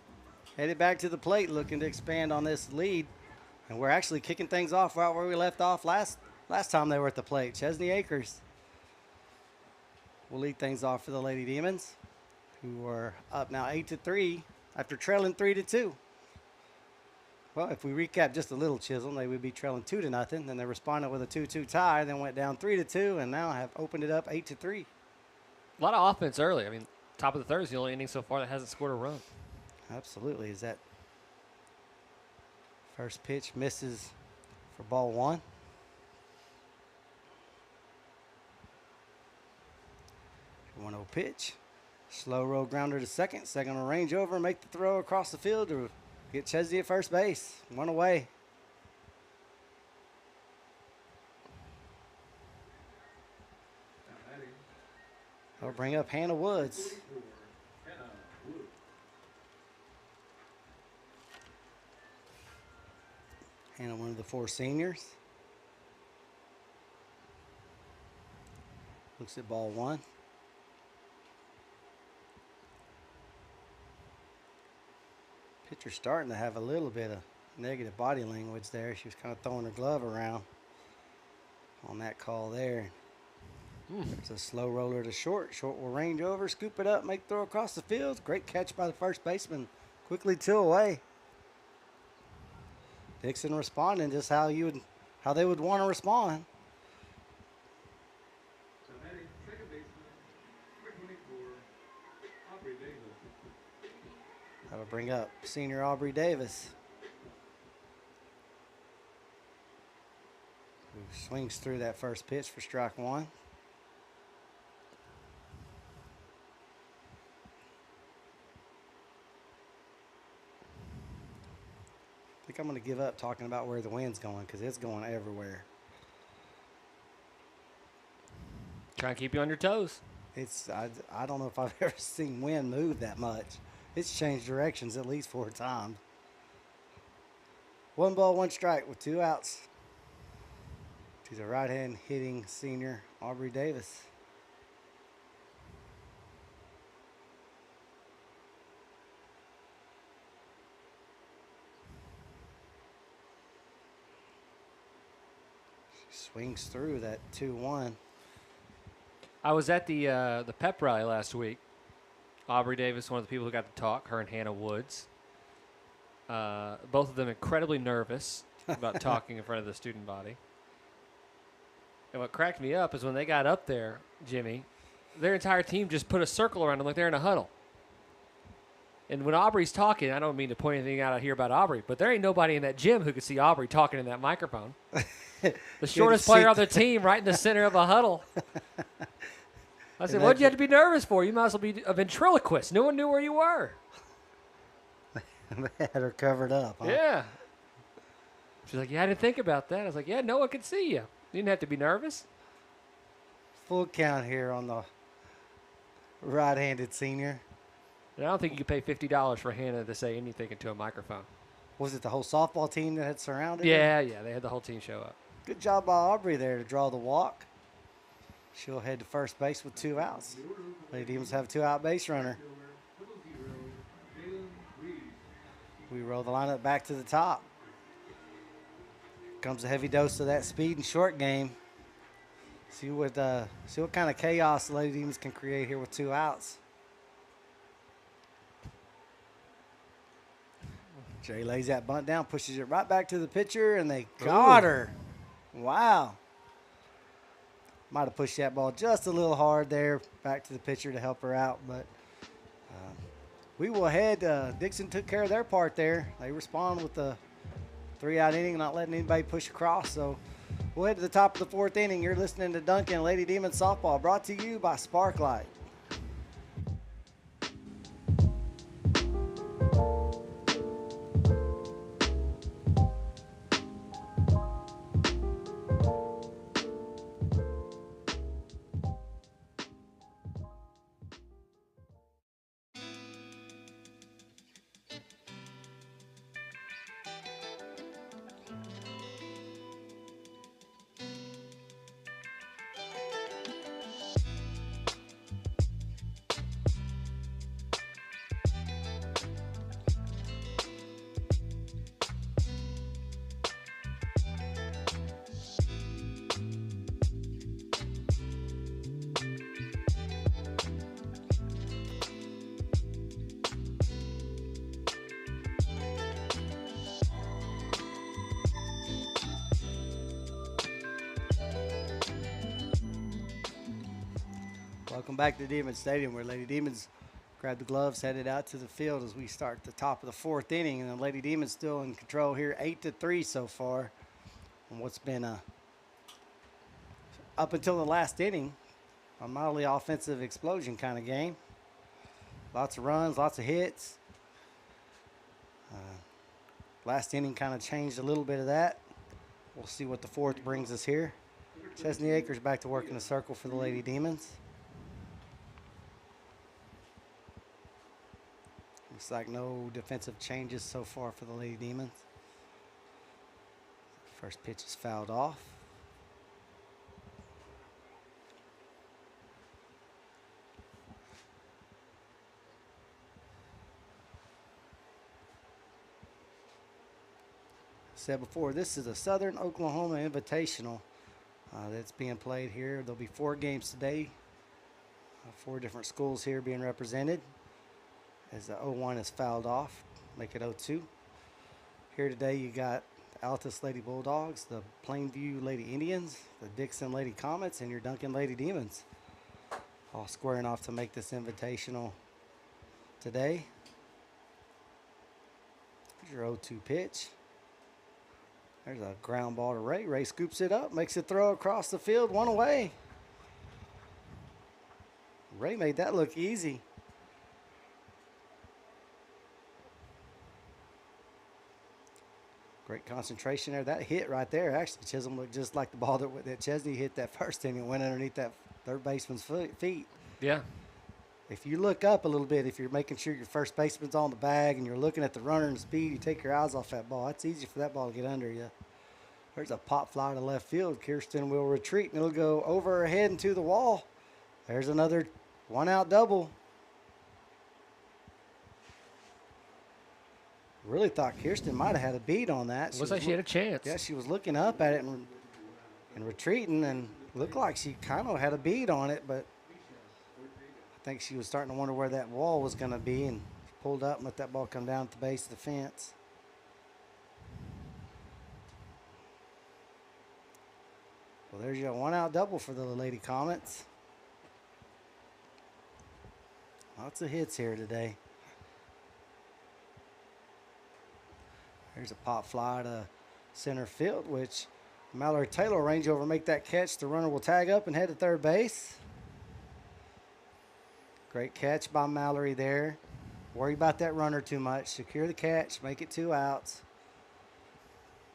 headed back to the plate, looking to expand on this lead. And we're actually kicking things off right where we left off last time they were at the plate. Chesney Acres will lead things off for the Lady Demons, who are up now 8-3 after trailing 3-2. Well, if we recap just a little, Chisholm, they would be trailing 2-0. Then they responded with a 2-2 tie, then went down 3-2, and now have opened it up 8-3. A lot of offense early. I mean, top of the 3rd is the only inning so far that hasn't scored a run. Absolutely. Is that first pitch misses for ball 1. One 1-0 pitch. Slow roll grounder to second. Second will range over and make the throw across the field to get Chesney at first base. 1 away. I'll bring up Hannah Woods. Hannah, one of the 4 seniors. Looks at ball 1. Pitcher's starting to have a little bit of negative body language there. She was kind of throwing her glove around on that call there. It's a slow roller to short. Short will range over, scoop it up, make throw across the field. Great catch by the first baseman. Quickly 2 away. Dixon responding just how they would want to respond. That'll bring up senior Aubrey Davis, who Swings through that first pitch for strike one. I think I'm going to give up talking about where the wind's going because it's going everywhere. Trying to keep you on your toes. I don't know if I've ever seen wind move that much. It's changed directions at least 4 times. 1 ball, 1 strike with 2 outs. To the right-hand hitting senior, Aubrey Davis. Swings through that 2-1. I was at the pep rally last week. Aubrey Davis, one of the people who got to talk, her and Hannah Woods. Both of them incredibly nervous about talking in front of the student body. And what cracked me up is when they got up there, Jimmy, their entire team just put a circle around them like they're in a huddle. And when Aubrey's talking, I don't mean to point anything out here about Aubrey, but there ain't nobody in that gym who could see Aubrey talking in that microphone. The shortest player on the team right in the center of a huddle. I said, what'd you have to be nervous for? You might as well be a ventriloquist. No one knew where you were. They had her covered up. Huh? Yeah. She's like, yeah, I didn't think about that. I was like, yeah, no one could see you. You didn't have to be nervous. Full count here on the right-handed senior. And I don't think you could pay $50 for Hannah to say anything into a microphone. Was it the whole softball team that had surrounded her? Yeah, they had the whole team show up. Good job by Aubrey there to draw the walk. She'll head to first base with 2 outs. Lady Demons have a 2-out base runner. We roll the lineup back to the top. Comes a heavy dose of that speed and short game. See what kind of chaos the Lady Demons can create here with 2 outs. Jay lays that bunt down, pushes it right back to the pitcher, and they got her. Wow. Might have pushed that ball just a little hard there back to the pitcher to help her out, but we will head. Dixon took care of their part there. They respond with the 3-out inning, not letting anybody push across. So we'll head to the top of the 4th inning. You're listening to Duncan Lady Demons Softball, brought to you by Sparklight. Welcome back to Demon Stadium, where Lady Demons grab the gloves, headed out to the field as we start the top of the 4th inning. And the Lady Demons still in control here, 8-3 so far. And what's been up until the last inning, a mildly offensive explosion kind of game. Lots of runs, lots of hits. Last inning kind of changed a little bit of that. We'll see what the 4th brings us here. Chesney Akers back to work in the circle for the Lady Demons. Looks like no defensive changes so far for the Lady Demons. First pitch is fouled off. Said before, this is a Southern Oklahoma Invitational that's being played here. There'll be 4 games today. 4 different schools here being represented. As the 0-1 is fouled off, make it 0-2. Here today you got the Altus Lady Bulldogs, the Plainview Lady Indians, the Dixon Lady Comets, and your Duncan Lady Demons. All squaring off to make this invitational today. Here's your 0-2 pitch. There's a ground ball to Ray. Ray scoops it up, makes it throw across the field, one away. Ray made that look easy. Great concentration there. That hit right there, actually, Chisholm looked just like the ball that Chesney hit that first inning. It went underneath that third baseman's feet. Yeah. If you look up a little bit, if you're making sure your first baseman's on the bag and you're looking at the runner and speed, you take your eyes off that ball. It's easy for that ball to get under you. There's a pop fly to left field. Kirsten will retreat, and it'll go over her head and to the wall. There's another one-out double. Really thought Kirsten might have had a beat on that. Looks like she had a chance. Yeah, she was looking up at it and retreating, and looked like she kind of had a beat on it, but I think she was starting to wonder where that wall was going to be, and pulled up and let that ball come down at the base of the fence. Well, there's your one-out double for the Lady Comets. Lots of hits here today. There's a pop fly to center field, which Mallory Taylor will range over, make that catch. The runner will tag up and head to third base. Great catch by Mallory there. Worry about that runner too much. Secure the catch, make it 2 outs.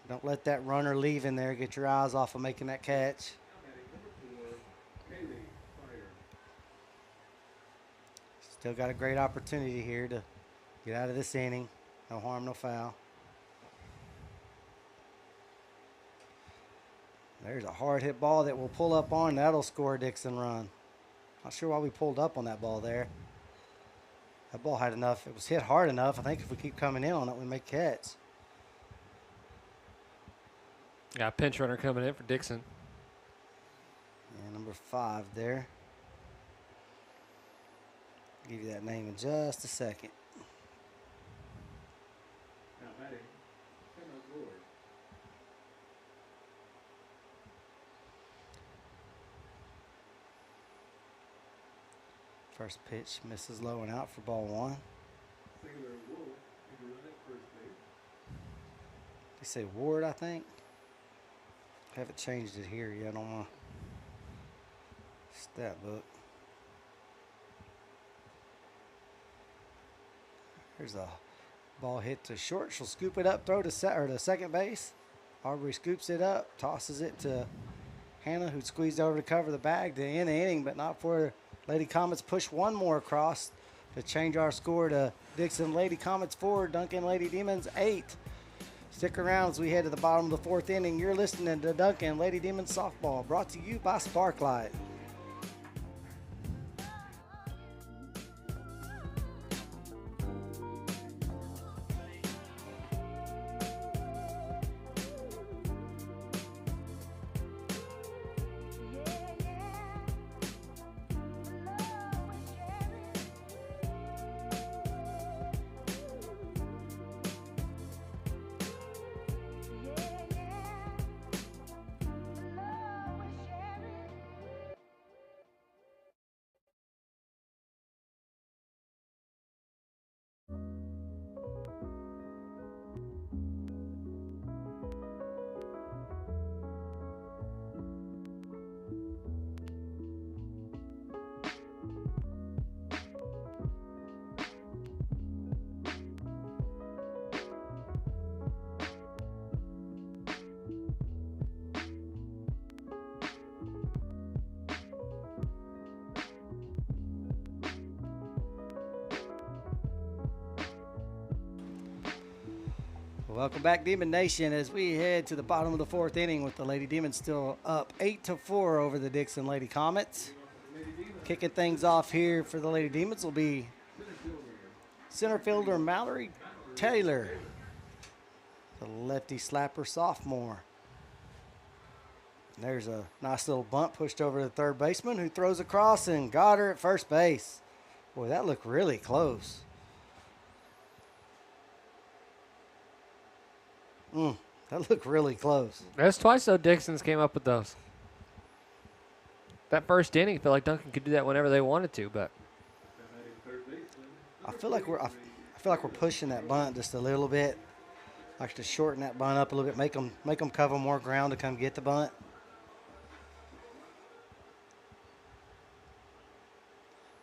Don't let that runner leave in there. Get your eyes off of making that catch. Still got a great opportunity here to get out of this inning. No harm, no foul. There's a hard hit ball that will pull up on. That'll score a Dixon run. Not sure why we pulled up on that ball there. That ball had enough. It was hit hard enough. I think if we keep coming in on it, we make catch. Got a pinch runner coming in for Dixon. And number 5 there. I'll give you that name in just a second. First pitch misses low and out for ball 1. They say Ward, I think. Haven't changed it here yet on my stat book. There's a ball hit to short. She'll scoop it up, throw to second base. Aubrey scoops it up, tosses it to Hannah, who squeezed over to cover the bag to end the inning, but not for Lady Comets. Push one more across to change our score to Dixon Lady Comets 4, Duncan Lady Demons 8. Stick around as we head to the bottom of the 4th inning. You're listening to Duncan Lady Demons Softball, brought to you by Sparklight. Welcome back, Demon Nation, as we head to the bottom of the 4th inning with the Lady Demons still up 8-4 over the Dixon Lady Comets. Kicking things off here for the Lady Demons will be center fielder Mallory Taylor, the lefty slapper sophomore. And there's a nice little bunt pushed over to the third baseman, who throws across and got her at first base. Boy, that looked really close. That looked really close. That's twice, though, Dixon's came up with those. That first inning, I feel like Duncan could do that whenever they wanted to, but I feel like we're pushing that bunt just a little bit. Likes to shorten that bunt up a little bit, make them cover more ground to come get the bunt.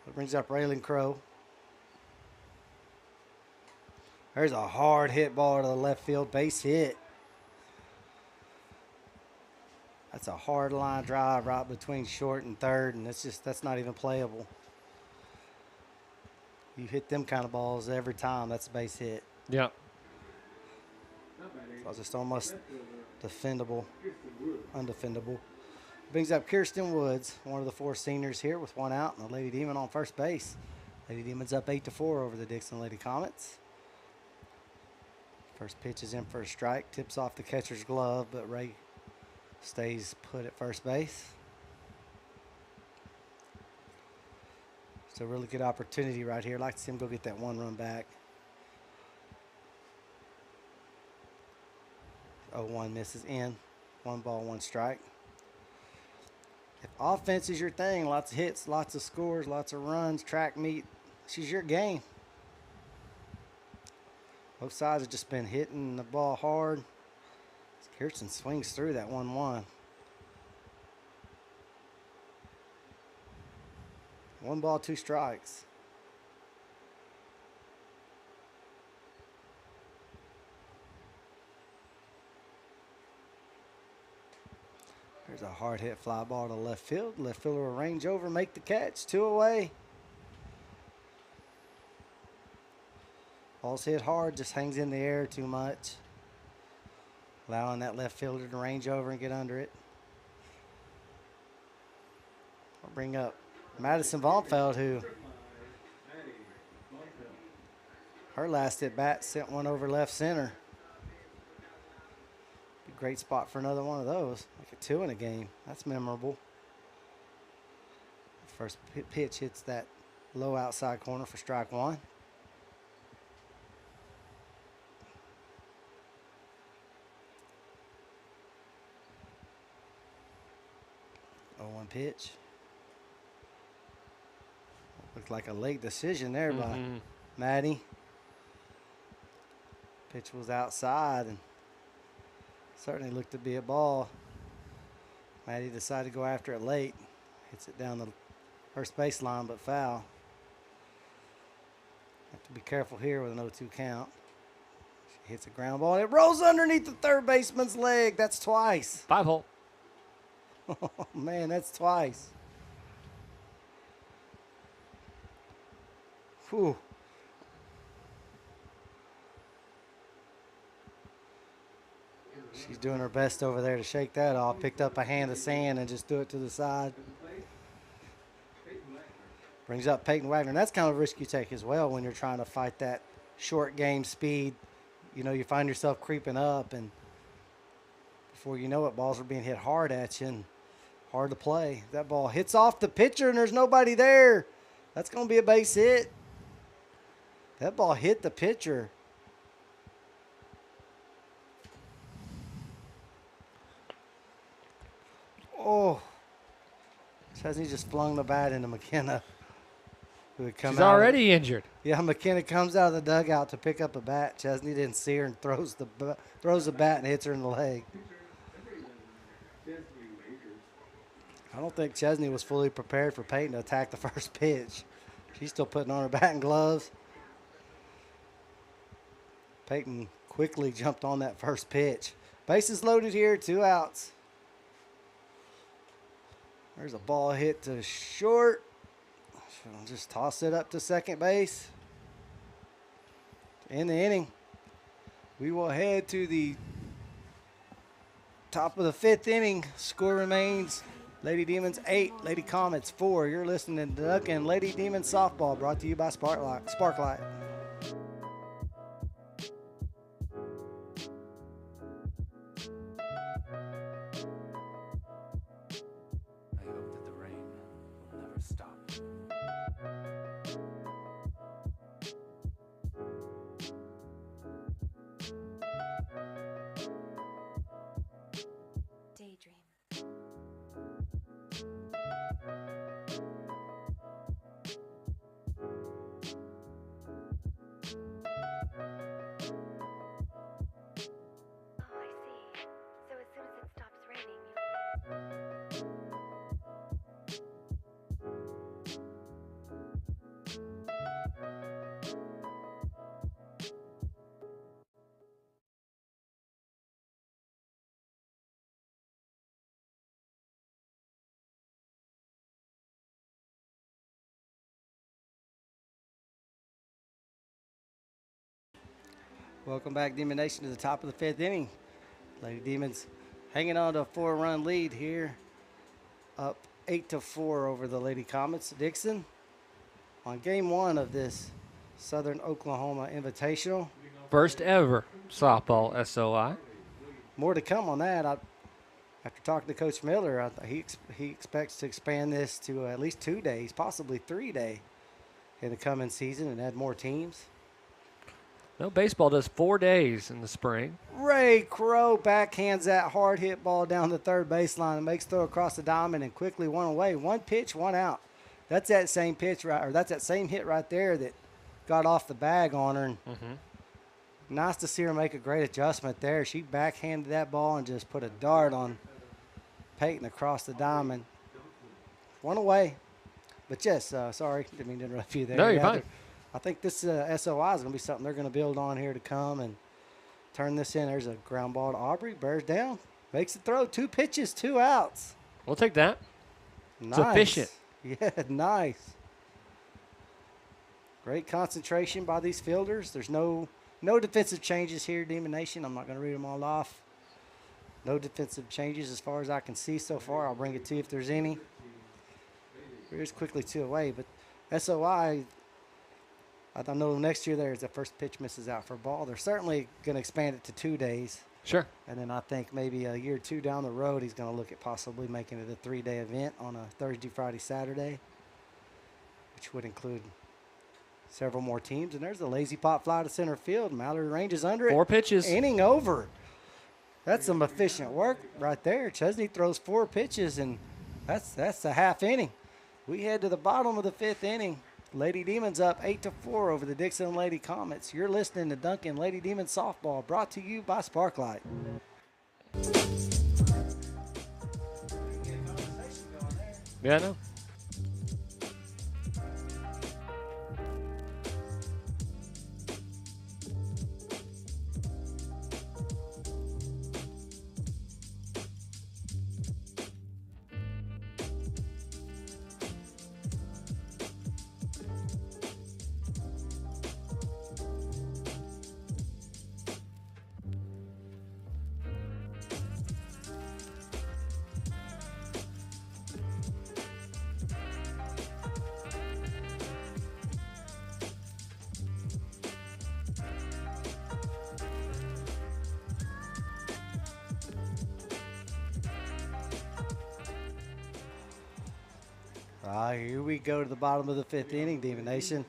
It brings up Raylan Crow. There's a hard hit ball to the left field, base hit. That's a hard line drive right between short and third, and that's not even playable. You hit them kind of balls every time, that's a base hit. Yeah. So it's just almost defendable, undefendable. Brings up Kirsten Woods, one of the 4 seniors here with 1 out, and the Lady Demon on first base. Lady Demon's up 8-4 over the Dixon Lady Comets. First pitch is in for a strike, tips off the catcher's glove, but Ray stays put at first base. It's a really good opportunity right here. I'd like to see him go get that 1 run back. 0-1 misses in. 1 ball, 1 strike. If offense is your thing, lots of hits, lots of scores, lots of runs, track meet, this is your game. Both sides have just been hitting the ball hard. Kirsten swings through that 1-1. 1 ball, 2 strikes. There's a hard hit fly ball to left field. Left fielder will range over, make the catch. 2 away. Ball's hit hard, just hangs in the air too much. Allowing that left fielder to range over and get under it. I'll bring up Madison Vonfeld, who her last at bat sent one over left center. Be a great spot for another one of those. Like a 2 in a game. That's memorable. First pitch hits that low outside corner for strike 1. 0-1 pitch. Looked like a late decision there by Maddie. Pitch was outside and certainly looked to be a ball. Maddie decided to go after it late. Hits it down the first baseline, but foul. Have to be careful here with an 0-2 count. She hits a ground ball and it rolls underneath the third baseman's leg. That's twice. 5 hole. Oh, man, that's twice. Whew. She's doing her best over there to shake that off. Picked up a hand of sand and just threw it to the side. Brings up Peyton Wagner. And that's kind of a risk you take as well when you're trying to fight that short game speed. You know, you find yourself creeping up, and before you know it, balls are being hit hard at you and hard to play. That ball hits off the pitcher and there's nobody there. That's going to be a base hit. That ball hit the pitcher. Oh. Chesney just flung the bat into McKenna. Who had come She's out already injured. Yeah, McKenna comes out of the dugout to pick up a bat. Chesney didn't see her and throws the bat and hits her in the leg. I don't think Chesney was fully prepared for Peyton to attack the first pitch. She's still putting on her bat and gloves. Peyton quickly jumped on that first pitch. Bases loaded here, 2 outs. There's a ball hit to short. She'll just toss it up to second base. In the inning, we will head to the top of the 5th inning. Score remains Lady Demons 8, Lady Comets 4. You're listening to Duncan Lady Demons Softball, brought to you by Sparklight. I hope that the rain will never stop. Daydream. Welcome back, Demon Nation, to the top of the 5th inning. Lady Demons hanging on to a 4-run lead here, up 8-4 over the Lady Comets. Dixon on game 1 of this Southern Oklahoma Invitational. First ever softball SOI. More to come on that. After talking to Coach Miller, he expects to expand this to at least 2 days, possibly 3 day in the coming season and add more teams. No, baseball does 4 days in the spring. Ray Crow backhands that hard hit ball down the third baseline and makes throw across the diamond and quickly one away. 1 pitch, 1 out. That's that same pitch that's that same hit right there that got off the bag on her. And nice to see her make a great adjustment there. She backhanded that ball and just put a dart on Peyton across the diamond. 1 away. But yes, sorry, didn't mean to interrupt you there. No, you're fine. I think this SOI is going to be something they're going to build on here to come and turn this in. There's a ground ball to Aubrey. Bears down. Makes the throw. 2 pitches, 2 outs. We'll take that. Nice. It's efficient. Yeah, nice. Great concentration by these fielders. There's no defensive changes here, Demon Nation. I'm not going to read them all off. No defensive changes as far as I can see so far. I'll bring it to you if there's any. Here's quickly 2 away, but SOI, I know next year there's the first pitch misses out for a ball. They're certainly going to expand it to 2 days. Sure. And then I think maybe a year or 2 down the road, he's going to look at possibly making it a 3-day event on a Thursday, Friday, Saturday, which would include several more teams. And there's a lazy pop fly to center field. Mallory ranges under it. 4 pitches. Inning over. That's some efficient work right there. Chesney throws 4 pitches, and that's a half inning. We head to the bottom of the 5th inning. Lady Demons up 8-4 over the Dixon Lady Comets. You're listening to Duncan Lady Demons Softball, brought to you by Sparklight. Yeah, I know. Here we go to the bottom of the 5th inning, Demon Nation.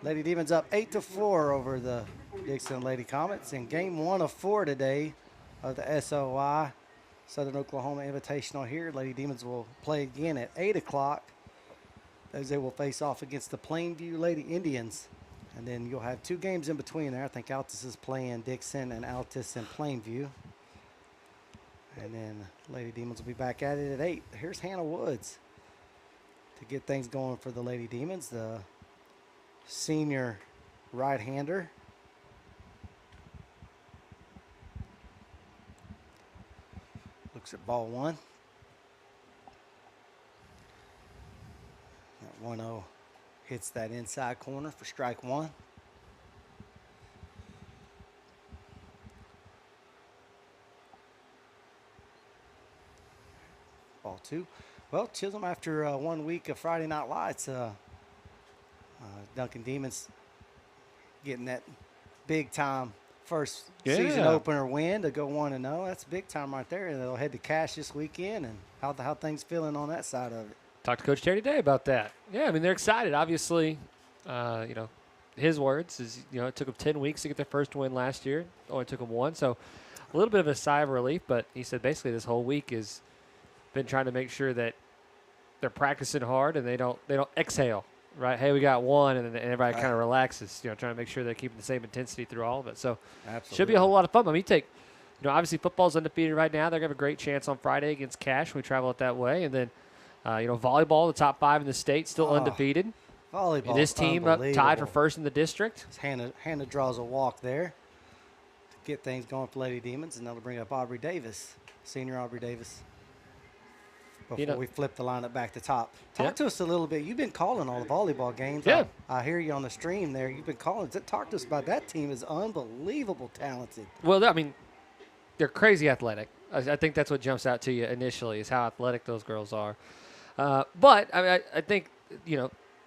Lady Demons up 8-4 over the Dixon Lady Comets in game 1 of 4 today of the SOI Southern Oklahoma Invitational here. Lady Demons will play again at 8 o'clock as they will face off against the Plainview Lady Indians. And then you'll have 2 games in between there. I think Altus is playing Dixon and Altus and Plainview. And then Lady Demons will be back at it at 8. Here's Hannah Woods to get things going for the Lady Demons, the senior right-hander. Looks at ball 1. That 1-0 hits that inside corner for strike 1. Ball 2. Well, Chisholm, after 1 week of Friday Night Lights, Duncan Demons getting that big-time first season opener win to go 1-0. That's big time right there. They'll head to Cash this weekend. And how things feeling on that side of it? Talked to Coach Terry today about that. Yeah, I mean, they're excited. Obviously, his words is, it took them 10 weeks to get their first win last year. Only took them 1. So a little bit of a sigh of relief. But he said basically this whole week is been trying to make sure that they're practicing hard and they don't exhale, right? Hey, we got 1, and then everybody kind of relaxes, trying to make sure they're keeping the same intensity through all of it. So should be a whole lot of fun. I mean, you take, obviously football's undefeated right now. They're going to have a great chance on Friday against Cash when we travel it that way. And then, volleyball, the top 5 in the state, still undefeated. Volleyball, and this team up tied for first in the district. Hannah draws a walk there to get things going for Lady Demons, and that'll bring up Aubrey Davis, senior Aubrey Davis. before we flip the lineup back to top. Talk Yeah. to us a little bit. You've been calling all the volleyball games. Yeah. I hear you on the stream there. You've been calling. Talk to us about that team. Is unbelievable talented. Well, I mean, they're crazy athletic. I think that's what jumps out to you initially is how athletic those girls are. But I mean, I think,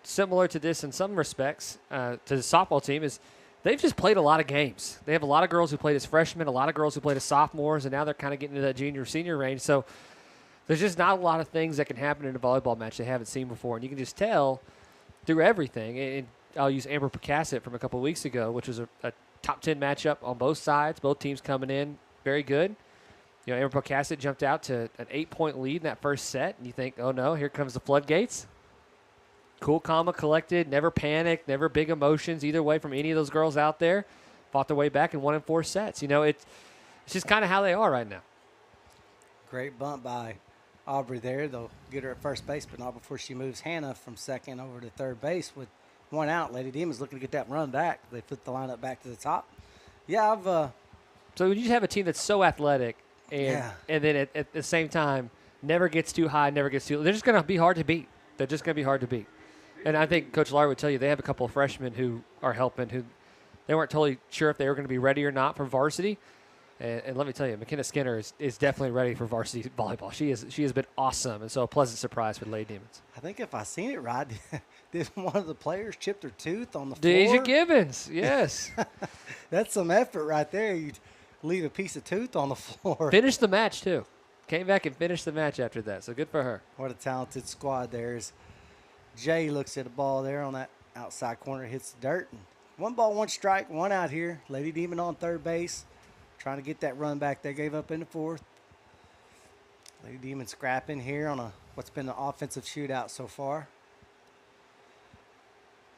similar to this in some respects to the softball team is they've just played a lot of games. They have a lot of girls who played as freshmen, a lot of girls who played as sophomores, and now they're kind of getting into that junior-senior range. So there's just not a lot of things that can happen in a volleyball match they haven't seen before. And you can just tell through everything. And I'll use Amber Picassett from a couple of weeks ago, which was a top 10 matchup on both sides, both teams coming in very good. Amber Picassett jumped out to an 8-point lead in that first set, and you think, oh, no, here comes the floodgates. Cool, calm, collected, never panicked, never big emotions either way from any of those girls out there. Fought their way back and won in 4 sets. It's just kind of how they are right now. Great bump by Aubrey there. They'll get her at first base, but not before she moves Hannah from second over to third base with 1 out. Lady Demons looking to get that run back. They flip the lineup back to the top. Yeah, So when you have a team that's so athletic and then at the same time never gets too high, never gets too low, they're just going to be hard to beat. They're just going to be hard to beat. And I think Coach Lauer would tell you they have a couple of freshmen who are helping, who they weren't totally sure if they were going to be ready or not for varsity. And let me tell you, McKenna Skinner is definitely ready for varsity volleyball. She has been awesome, and so a pleasant surprise for the Lady Demons. I think if I seen it right, did one of the players chip their tooth on the floor? Deja Gibbons, yes. That's some effort right there. You'd leave a piece of tooth on the floor. Finished the match, too. Came back and finished the match after that, so good for her. What a talented squad there is. Jay looks at the ball there on that outside corner, hits the dirt. And 1 ball, 1 strike, 1 out here. Lady Demon on third base, trying to get that run back they gave up in the 4th. Lady Demon scrapping here on what's been an offensive shootout so far.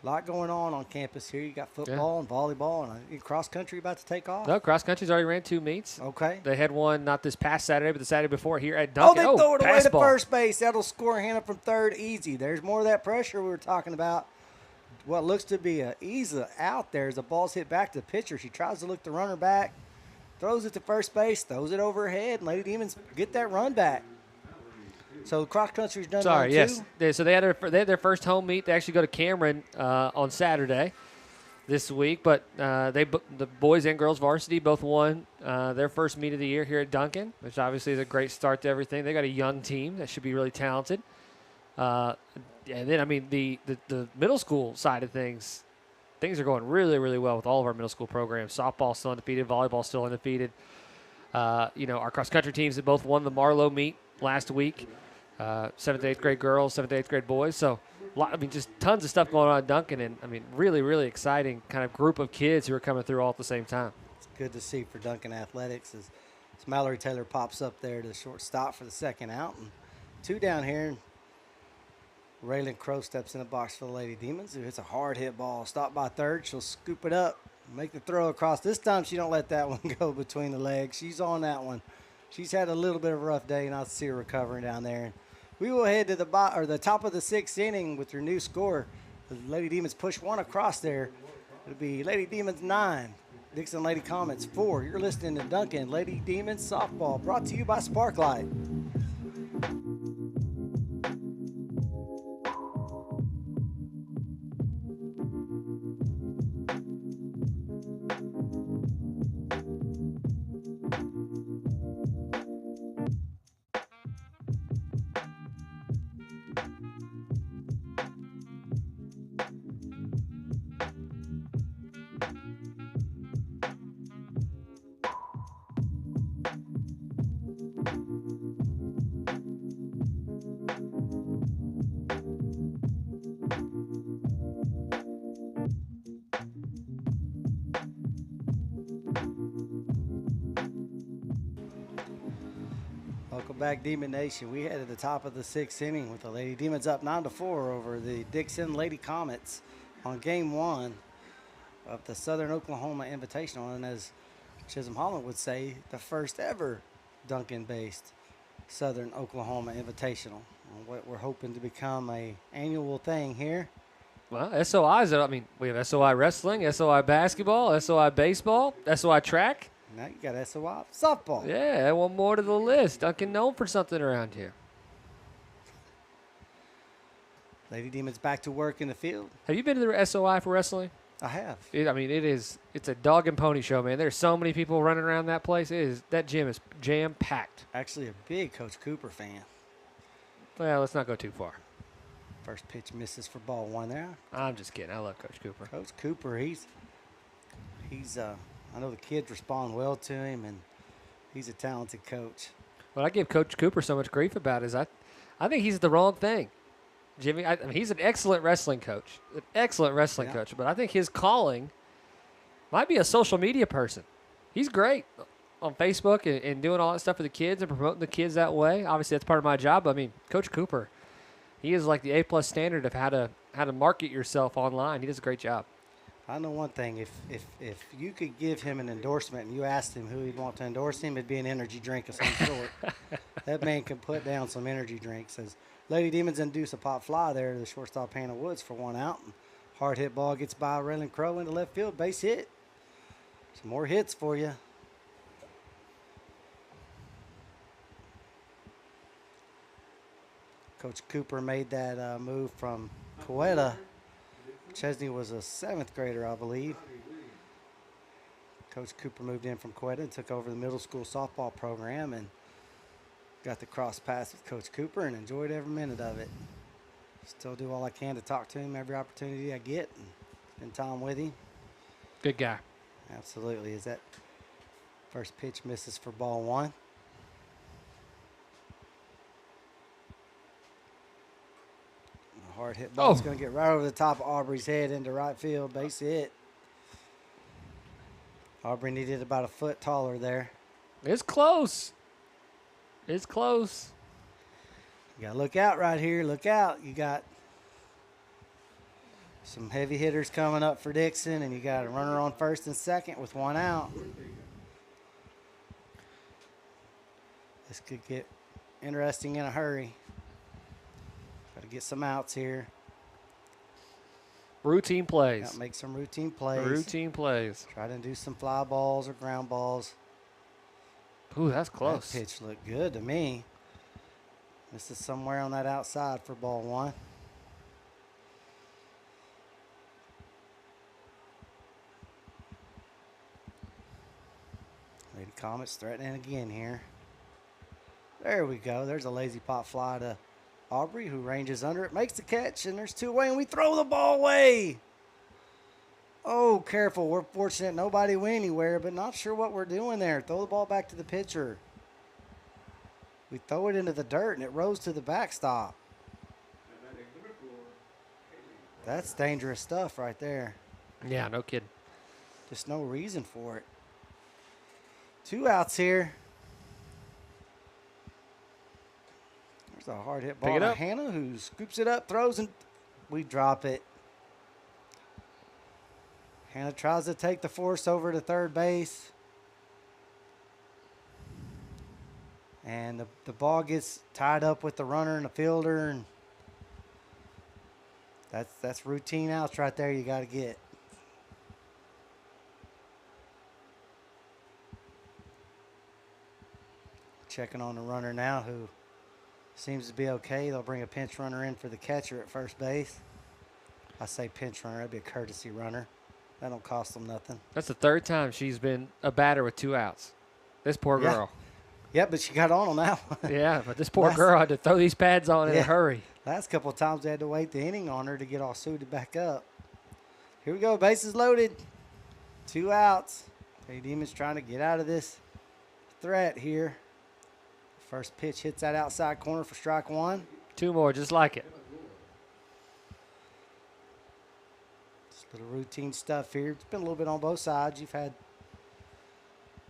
A lot going on campus here. You got football and volleyball and cross country about to take off. No, cross country's already ran 2 meets. Okay. They had one not this past Saturday, but the Saturday before here at Duncan. They throw it away pass to ball. first base. That'll score Hannah from third easy. There's more of that pressure we were talking about. What looks to be a easy out there as the ball's hit back to the pitcher. She tries to look the runner back, throws it to first base, throws it over her head, and Lady Demons get that run back. So cross country's done. Sorry, yes. Too. So they had their first home meet. They actually go to Cameron on Saturday this week, but the boys and girls varsity both won their first meet of the year here at Duncan, which obviously is a great start to everything. They got a young team that should be really talented. And then, I mean, the middle school side of things are going really, really well with all of our middle school programs. Softball still undefeated, volleyball still undefeated. Our cross country teams that both won the Marlowe meet last week. 7th and 8th grade girls, 7th and 8th grade boys. So, just tons of stuff going on at Duncan. And, really, really exciting kind of group of kids who are coming through all at the same time. It's good to see for Duncan Athletics as Mallory Taylor pops up there to shortstop for the second out. And 2 down here. Raylan Crow steps in the box for the Lady Demons, who hits a hard hit ball. Stop by third. She'll scoop it up, make the throw across. This time she don't let that one go between the legs. She's on that one. She's had a little bit of a rough day, and I see her recovering down there. We will head to the top of the 6th inning with your new score. The Lady Demons push 1 across there. It'll be Lady Demons 9, Dixon Lady Comets 4. You're listening to Duncan Lady Demons Softball, brought to you by Sparklight. Welcome back, Demon Nation. We head to the top of the 6th inning with the Lady Demons up 9-4 over the Dixon Lady Comets on game 1 of the Southern Oklahoma Invitational. And as Chisholm Holland would say, the first ever Duncan-based Southern Oklahoma Invitational. What we're hoping to become a annual thing here. Well, SOIs, we have SOI wrestling, SOI basketball, SOI baseball, SOI track. Now you got SOI softball. Yeah, one more to the list. Duncan known for something around here. Lady Demons back to work in the field. Have you been to the SOI for wrestling? I have. It's a dog and pony show, man. There's so many people running around that place. That gym is jam packed. Actually, a big Coach Cooper fan. Well, let's not go too far. First pitch misses for ball one there. I'm just kidding. I love Coach Cooper. Coach Cooper, he's I know the kids respond well to him, and he's a talented coach. What I give Coach Cooper so much grief about is I think he's the wrong thing. Jimmy, I mean, he's an excellent wrestling coach, coach, but I think his calling might be a social media person. He's great on Facebook and doing all that stuff for the kids and promoting the kids that way. Obviously, that's part of my job. But, I mean, Coach Cooper, he is like the A+ standard of how to market yourself online. He does a great job. I know one thing. If you could give him an endorsement and you asked him who he'd want to endorse him, it'd be an energy drink of some sort. That man can put down some energy drinks. As Lady Demons induce a pop fly there to the shortstop Hannah Woods for one out. And hard hit ball gets by Raylan Crow into left field. Base hit. Some more hits for you. Coach Cooper made that move from Coetta. Chesney was a 7th grader, I believe. Coach Cooper moved in from Coetta and took over the middle school softball program and got the cross pass with Coach Cooper and enjoyed every minute of it. Still do all I can to talk to him every opportunity I get and spend time with him. Good guy. Absolutely. As that first pitch misses for ball one. A hard hit ball is going to get right over the top of Aubrey's head into right field. Base hit. Aubrey needed about a foot taller there. It's close. It's close. You got to look out right here. Look out. You got some heavy hitters coming up for Dixon, and you got a runner on first and second with one out. This could get interesting in a hurry. Got to get some outs here. Routine plays. Got to make some routine plays. Routine plays. Try to do some fly balls or ground balls. Ooh, that's close. That pitch looked good to me. This is somewhere on that outside for ball one. Lady Comets threatening again here. There we go. There's a lazy pop fly to Aubrey, who ranges under it, makes the catch, and there's two away, and we throw the ball away. Oh, careful. We're fortunate nobody went anywhere, but not sure what we're doing there. Throw the ball back to the pitcher. We throw it into the dirt, and it rose to the backstop. That's dangerous stuff right there. Yeah, no kidding. Just no reason for it. 2 outs here. There's a hard hit ball to Hannah, who scoops it up, throws, and we drop it. Hannah tries to take the force over to third base. And the ball gets tied up with the runner and the fielder, and that's routine outs right there you got to get. Checking on the runner now, who seems to be okay. They'll bring a pinch runner in for the catcher at first base. I say pinch runner, that'd be a courtesy runner. That don't cost them nothing. That's the 3rd time she's been a batter with 2 outs. This poor girl. Yeah, but she got on that one. Yeah, but this poor girl had to throw these pads on in a hurry. Last couple of times they had to wait the inning on her to get all suited back up. Here we go, bases loaded. 2 outs. Lady Demons trying to get out of this threat here. First pitch hits that outside corner for strike 1. 2 more, just like it. Just little routine stuff here. It's been a little bit on both sides. You've had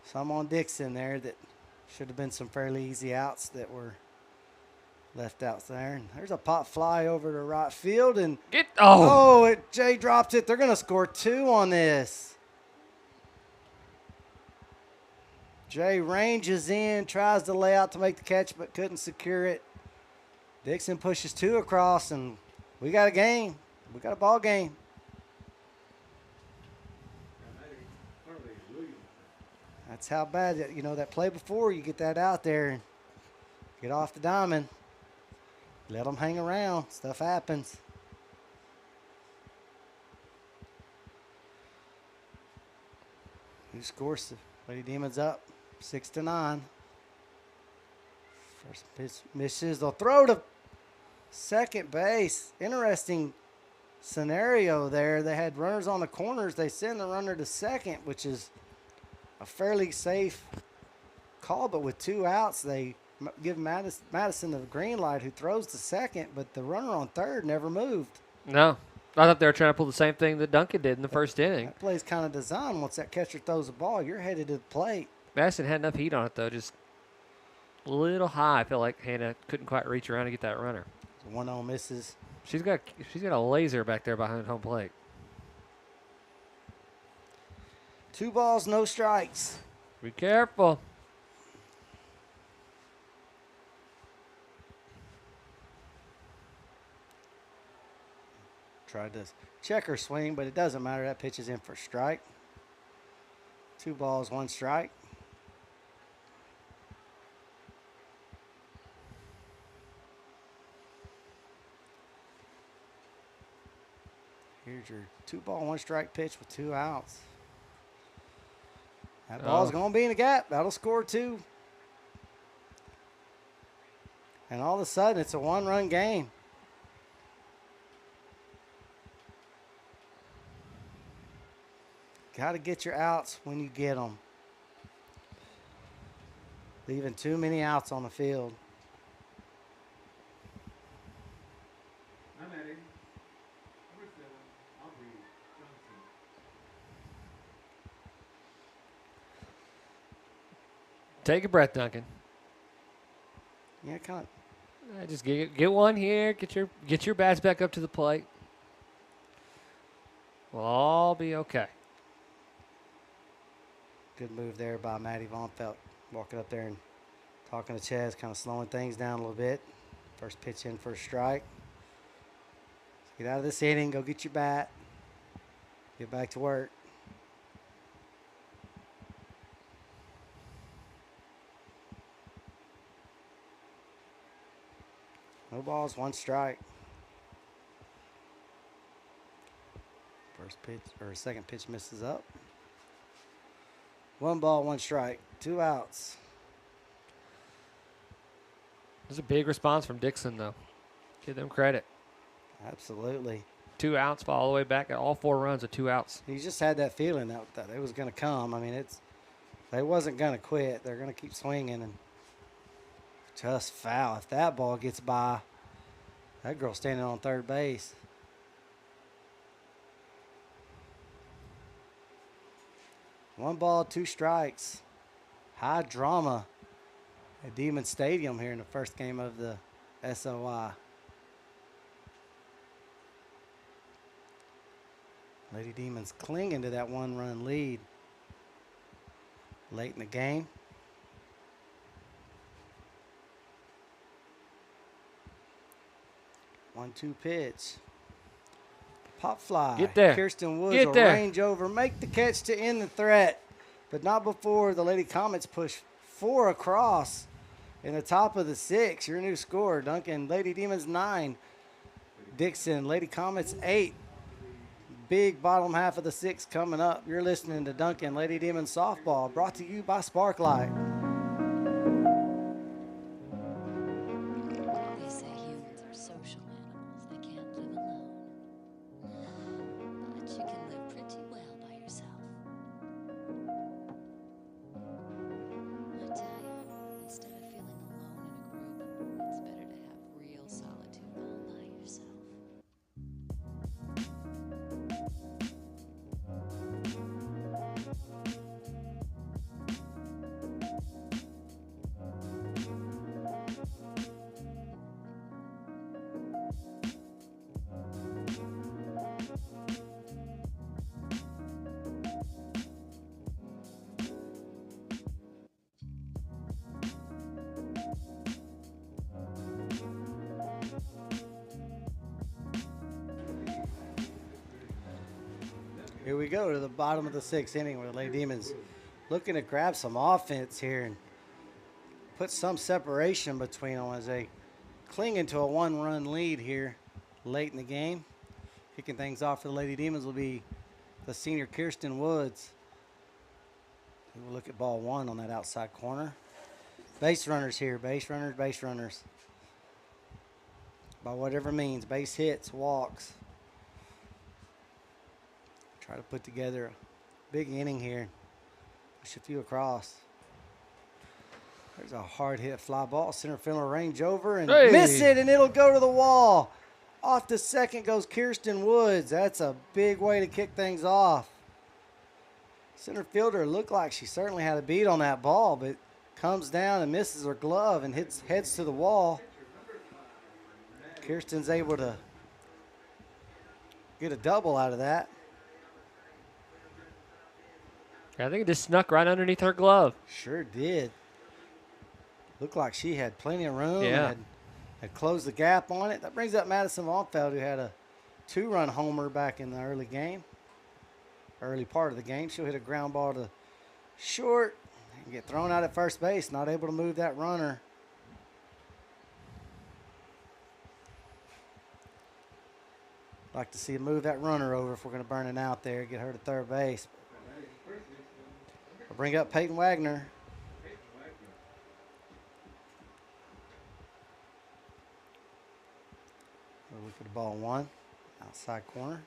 some on Dixon there that should have been some fairly easy outs that were left out there. And there's a pop fly over to right field. And Jay dropped it. They're going to score 2 on this. Jay ranges in, tries to lay out to make the catch, but couldn't secure it. Dixon pushes 2 across, and we got a game. We got a ball game. That's how bad, that play before, you get that out there and get off the diamond. Let them hang around. Stuff happens. New score. Lady Demons up 6-9. First pitch misses. They'll throw to second base. Interesting scenario there. They had runners on the corners. They send the runner to second, which is a fairly safe call. But with 2 outs, they give Madison the green light, who throws to second. But the runner on third never moved. No. I thought they were trying to pull the same thing that Duncan did in the first inning. That play's kind of designed. Once that catcher throws the ball, you're headed to the plate. Madison had enough heat on it, though. Just a little high. I feel like Hannah couldn't quite reach around to get that runner. 1-0 misses. She's got a laser back there behind home plate. 2 balls, no strikes. Be careful. Tried to check her swing, but it doesn't matter. That pitch is in for strike. 2 balls, 1 strike. Here's your 2-ball, 1 strike pitch with 2 outs. That ball's going to be in the gap. That'll score 2. And all of a sudden, it's a 1-run game. Got to get your outs when you get them. Leaving too many outs on the field. I'm at him. Number 7, Aubrey Johnson. Take a breath, Duncan. Yeah, kind of. Just get one here. Get your bats back up to the plate. We'll all be okay. Good move there by Maddie Von Felt, walking up there and talking to Chaz, kind of slowing things down a little bit. First pitch in for a strike. Get out of this inning. Go get your bat. Get back to work. No balls, 1 strike. First pitch or second pitch misses up. 1 ball, 1 strike. 2 outs. There's a big response from Dixon, though. Give them credit. Absolutely. 2 outs, all the way back at all 4 runs of 2 outs. He just had that feeling that it was going to come. I mean, they wasn't going to quit. They're going to keep swinging and just foul. If that ball gets by, that girl standing on third base. One ball, 2 strikes. High drama at Demon Stadium here in the first game of the SOI. Lady Demons clinging to that 1-run lead late in the game. One-two pitch. Pop fly. Get there. Kirsten Woods Get will there. range over, make the catch to end the threat, but not before the Lady Comets push 4 across in the top of the 6. Your new score, Duncan. Lady Demons 9. Dixon, Lady Comets 8. Big bottom half of the 6 coming up. You're listening to Duncan Lady Demons Softball, brought to you by Sparklight. They say humans are social animals. They can't live alone. But you can live pretty well by yourself. I tell you, instead of feeling alone in a group, it's better to have real solitude all by yourself. Here we go to the bottom of the 6th inning where the Lady Demons looking to grab some offense here and put some separation between them as they cling into a 1-run lead here late in the game. Kicking things off for the Lady Demons will be the senior Kirsten Woods. We'll look at ball 1 on that outside corner. Base runners here. Base runners, base runners. By whatever means. Base hits, walks. Try to put together a big inning here. Push a few across. There's a hard hit fly ball. Center fielder range over and miss it, and it'll go to the wall. Off to second goes Kirsten Woods. That's a big way to kick things off. Center fielder looked like she certainly had a beat on that ball, but comes down and misses her glove and heads to the wall. Kirsten's able to get a double out of that. I think it just snuck right underneath her glove. Sure did. Looked like she had plenty of room. Yeah. Had closed the gap on it. That brings up Madison Vonfeld, who had a 2-run homer back in the early part of the game. She'll hit a ground ball to short and get thrown out at first base. Not able to move that runner. Like to see move that runner over if we're going to burn it out there. Get her to third base. We'll bring up Peyton Wagner. We'll look at the ball 1, outside corner.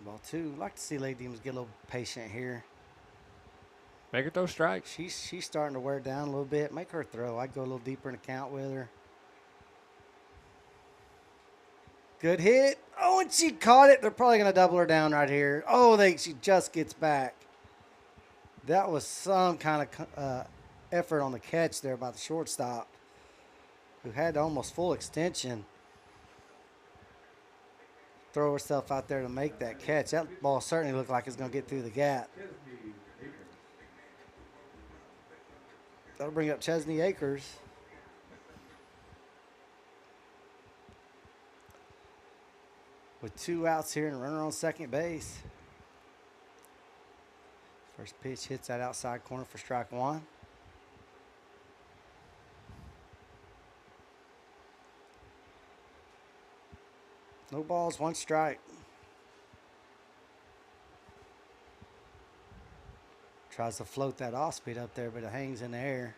Ball 2. Like to see Lady Demons get a little patient here. Make her throw strikes. She's starting to wear down a little bit. Make her throw. I'd go a little deeper in the count with her. Good hit. Oh, and she caught it. They're probably going to double her down right here. Oh, she just gets back. That was some kind of effort on the catch there by the shortstop, who had almost full extension. Throw herself out there to make that catch. That ball certainly looked like it's going to get through the gap. That'll bring up Chesney Akers. With 2 outs here and a runner on second base. First pitch hits that outside corner for strike 1. No balls, 1 strike. Tries to float that off speed up there, but it hangs in the air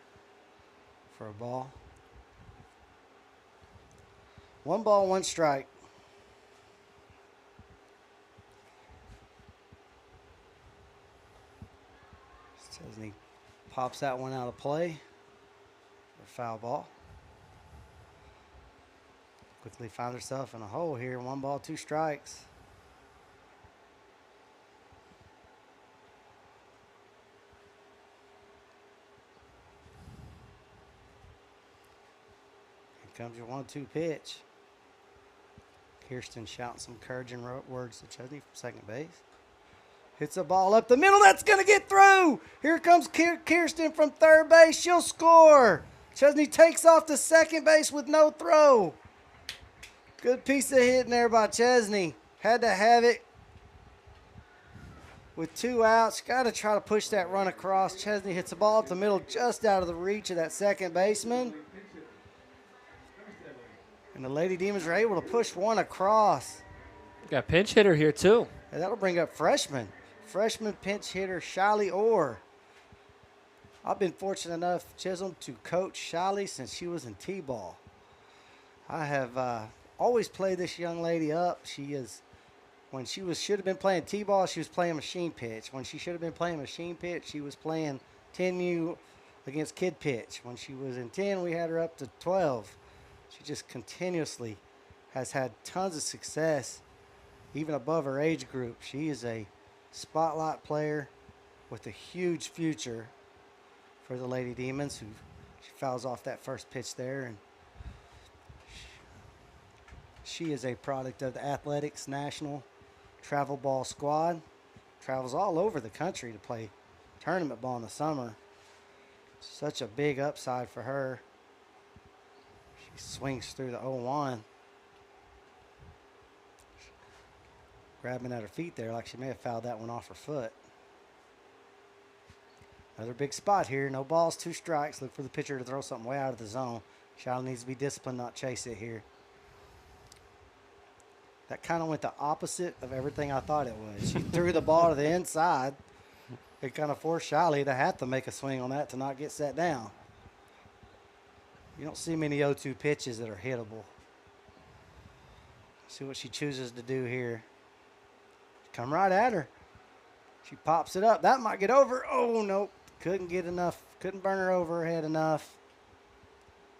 for a ball. 1 ball, 1 strike. Chesney pops that one out of play. A foul ball. Quickly found herself in a hole here. 1 ball, 2 strikes. Here comes your 1-2 pitch. Kirsten shouting some encouraging words to Chesney from second base. Hits a ball up the middle. That's going to get through. Here comes Kirsten from third base. She'll score. Chesney takes off to second base with no throw. Good piece of hitting there by Chesney. Had to have it with 2 outs. Got to try to push that run across. Chesney hits the ball up the middle just out of the reach of that second baseman. And the Lady Demons are able to push one across. Got a pinch hitter here, too. And that'll bring up freshman pinch hitter Shiley Orr. I've been fortunate enough, Chisholm, to coach Shiley since she was in T-ball. I have always played this young lady up. She is, when she should have been playing T-ball, she was playing machine pitch. When she should have been playing machine pitch, she was playing 10U against kid pitch. When she was in 10, we had her up to 12. She just continuously has had tons of success, even above her age group. She is a spotlight player with a huge future for the Lady Demons, who she fouls off that first pitch there. And she is a product of the Athletics National Travel Ball Squad. Travels all over the country to play tournament ball in the summer. Such a big upside for her. She swings through the 0-1. Grabbing at her feet there like she may have fouled that one off her foot. Another big spot here. No balls, 2 strikes. Look for the pitcher to throw something way out of the zone. Charlotte needs to be disciplined, not chase it here. That kind of went the opposite of everything I thought it was. She threw the ball to the inside. It kind of forced Shiley to have to make a swing on that to not get set down. You don't see many 0-2 pitches that are hittable. See what she chooses to do here. Come right at her. She pops it up. That might get over. Oh, nope. Couldn't get enough. Couldn't burn her over her head enough.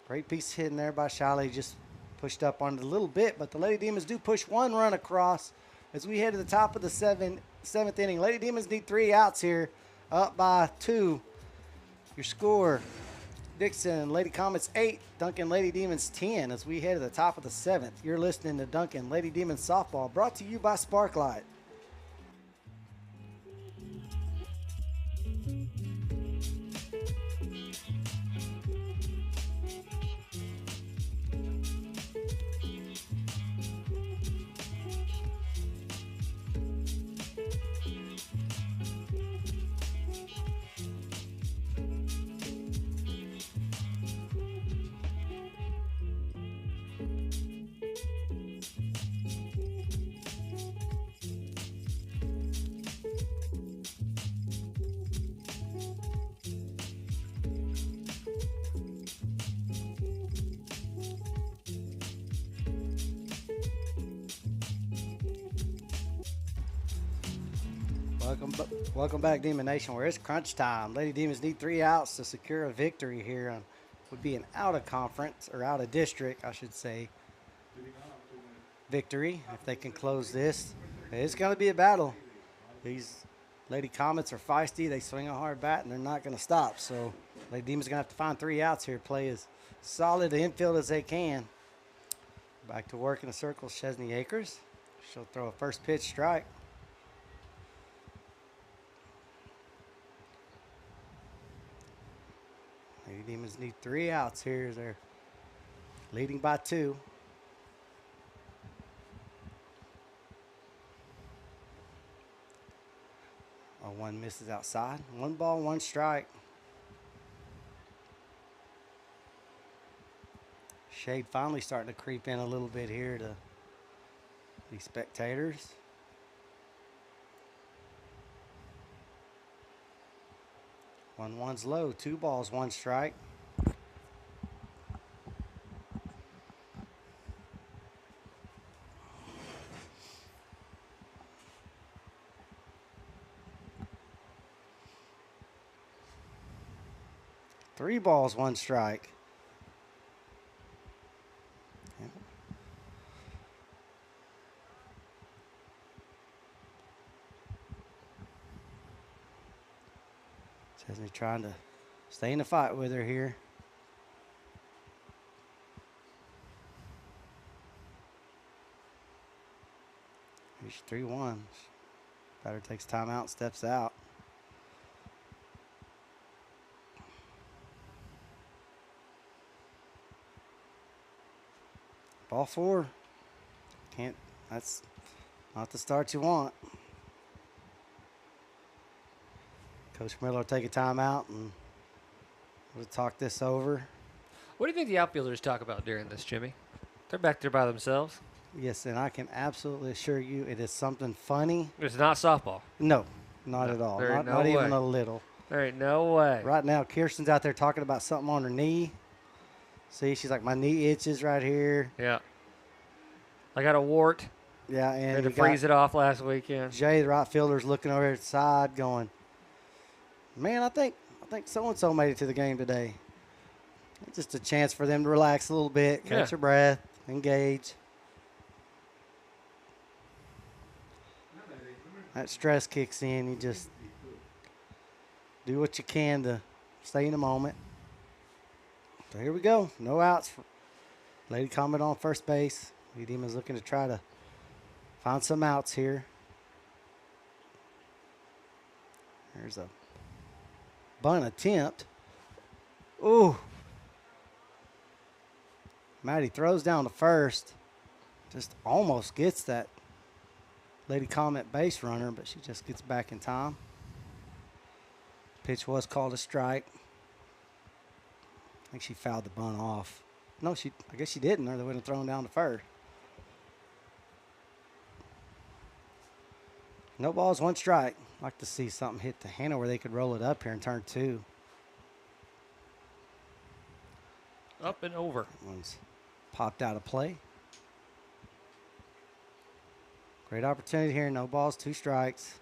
Great piece hitting there by Shiley. Just pushed up on it a little bit, but the Lady Demons do push one run across as we head to the top of the seventh inning. Lady Demons need 3 outs here, up by 2. Your score, Dixon, Lady Comets 8, Duncan Lady Demons 10 as we head to the top of the 7th. You're listening to Duncan Lady Demons Softball, brought to you by Sparklight. Welcome back, Demon Nation, where it's crunch time. Lady Demons need 3 outs to secure a victory here. Would be an out of conference, or out of district, I should say, victory if they can close this. It's going to be a battle. These Lady Comets are feisty. They swing a hard bat, and they're not going to stop. So Lady Demons are going to have to find 3 outs here, play as solid the infield as they can. Back to work in the circle, Chesney Acres. She'll throw a first pitch strike. Lady Demons need 3 outs here as they're leading by 2. One misses outside. 1 ball, 1 strike. Shade finally starting to creep in a little bit here to the spectators. 1-1's low. 2 balls, 1 strike. Three balls, 1 strike. Chesney trying to stay in the fight with her here. Here's 3-1. Batter takes time out, steps out. Ball 4. Can't, that's not the start you want. Coach Miller will take a timeout and we'll talk this over. What do you think the outfielders talk about during this, Jimmy? They're back there by themselves. Yes, and I can absolutely assure you it is something funny. It's not softball. No, not at all. Not even a little. There ain't no way. Right now, Kirsten's out there talking about something on her knee. See, she's like, my knee itches right here. Yeah. I got a wart. Yeah, and had to freeze it off last weekend. Jay, the right fielder's looking over at the side going, man, I think so-and-so made it to the game today. It's just a chance for them to relax a little bit, catch their breath, engage. That stress kicks in. You just do what you can to stay in the moment. So here we go. No outs. Lady Comet on first base. Lady Demon's looking to try to find some outs here. There's a bunt attempt. Ooh. Maddie throws down to first. Just almost gets that Lady Comet base runner, but she just gets back in time. Pitch was called a strike. I think she fouled the bunt off. No, I guess she didn't, or they would have thrown down to first. No balls, 1 strike. Like to see something hit the handle where they could roll it up here and turn 2. Up and over. One's popped out of play. Great opportunity here. No balls, 2 strikes.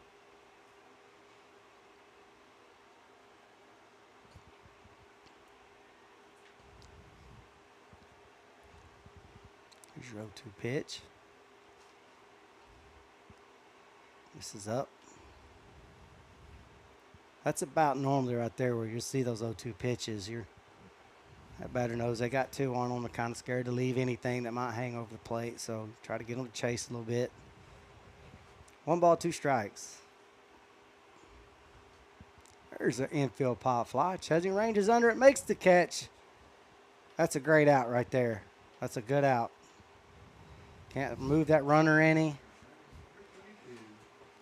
Here's your 0-2 pitch. This is up. That's about normally right there where you see those 0-2 pitches. That batter knows they got 2 on them. They're kind of scared to leave anything that might hang over the plate, so try to get them to chase a little bit. 1 ball, 2 strikes. There's an infield pop fly. Chesney ranges under it, makes the catch. That's a great out right there. That's a good out. Can't move that runner any.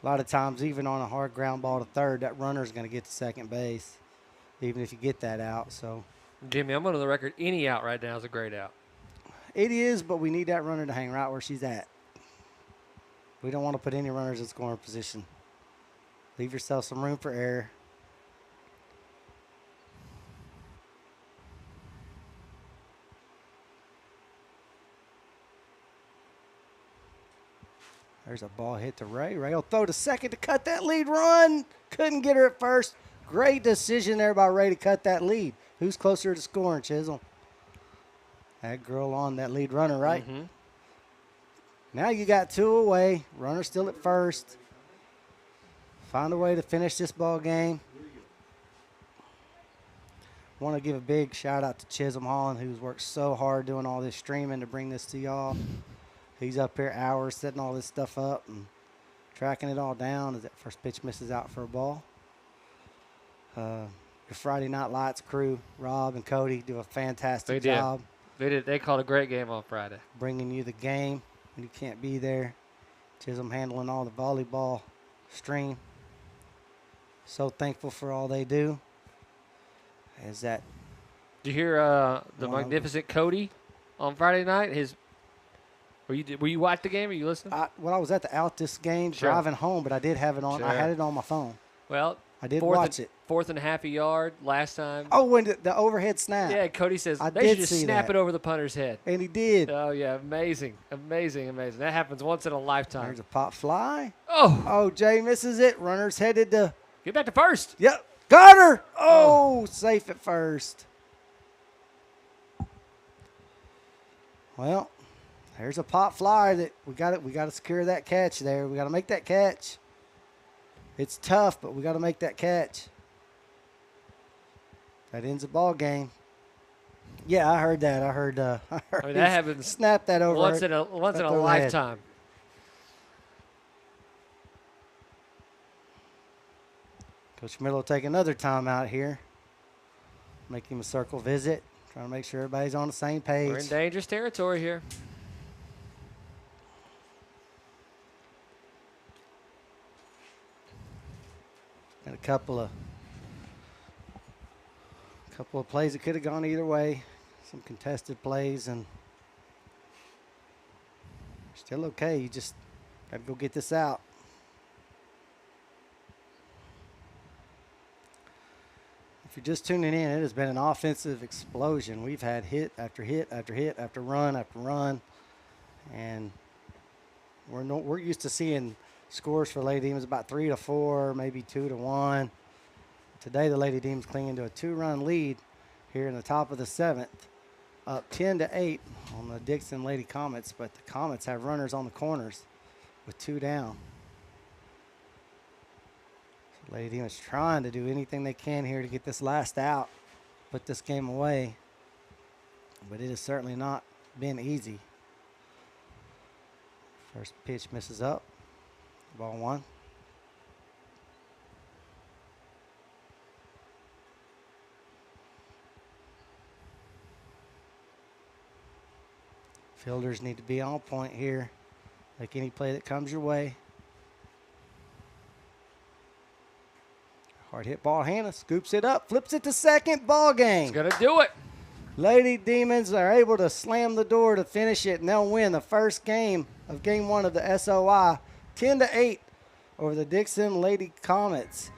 A lot of times, even on a hard ground ball to third, that runner's going to get to second base, even if you get that out. So, Jimmy, I'm going to the record. Any out right now is a great out. it is, but we need that runner to hang right where she's at. We don't want to put any runners in scoring position. Leave yourself some room for error. There's a ball hit to Ray. Ray will throw to second to cut that lead run. Couldn't get her at first. Great decision there by Ray to cut that lead. Who's closer to scoring, Chisholm? That girl on that lead runner, right? Mm-hmm. Now you got 2 away. Runner still at first. Find a way to finish this ball game. Want to give a big shout out to Chisholm Holland, who's worked so hard doing all this streaming to bring this to y'all. He's up here hours setting all this stuff up and tracking it all down as that first pitch misses out for a ball. Your Friday Night Lights crew, Rob and Cody, do a fantastic job. They did. They called a great game on Friday. Bringing you the game when you can't be there. Chisholm handling all the volleyball stream. So thankful for all they do. Is that? Did you hear the magnificent Cody on Friday night? Were you watch the game or you listening? I was at the Altus game driving home, but I did have it on. I had it on my phone. Well, I did watch it. 4th and a half a yard last time. Oh, when the overhead snap. Yeah, Cody says I they did should just see snap that. it over the punter's head. And he did. Oh, yeah, amazing. That happens once in a lifetime. There's a pop fly. Oh, Oh, Jay misses it. Runner's headed to. get back to first. Yep. Got her. Oh, safe at first. Well, there's a pop fly that we got to secure that catch there. We got to make that catch. It's tough, but we got to make that catch. That ends the ball game. Yeah, I heard that. I heard I mean, he that happens snap that over. once in a lifetime. Coach Miller will take another timeout here. Make him a circle visit. Trying to make sure everybody's on the same page. We're in dangerous territory here. And a couple of plays that could have gone either way. Some contested plays, and still okay. You just got to go get this out. If you're just tuning in, it has been an offensive explosion. We've had hit after hit after hit after run after run, and we're used to seeing scores for Lady Demons about 3-4, maybe 2-1. Today, the Lady Demons clinging to a 2-run lead here in the top of the 7th, up 10-8 on the Dixon Lady Comets, but the Comets have runners on the corners with 2 down. So Lady Demons trying to do anything they can here to get this last out, put this game away, but it has certainly not been easy. First pitch misses up. Ball 1. Fielders need to be on point here. Like any play that comes your way. Hard hit ball. Hannah scoops it up, flips it to second. Ball game. He's going to do it. Lady Demons are able to slam the door to finish it, and they'll win the first game of Game 1 of the SOI 10-8 over the Dixon Lady Comets.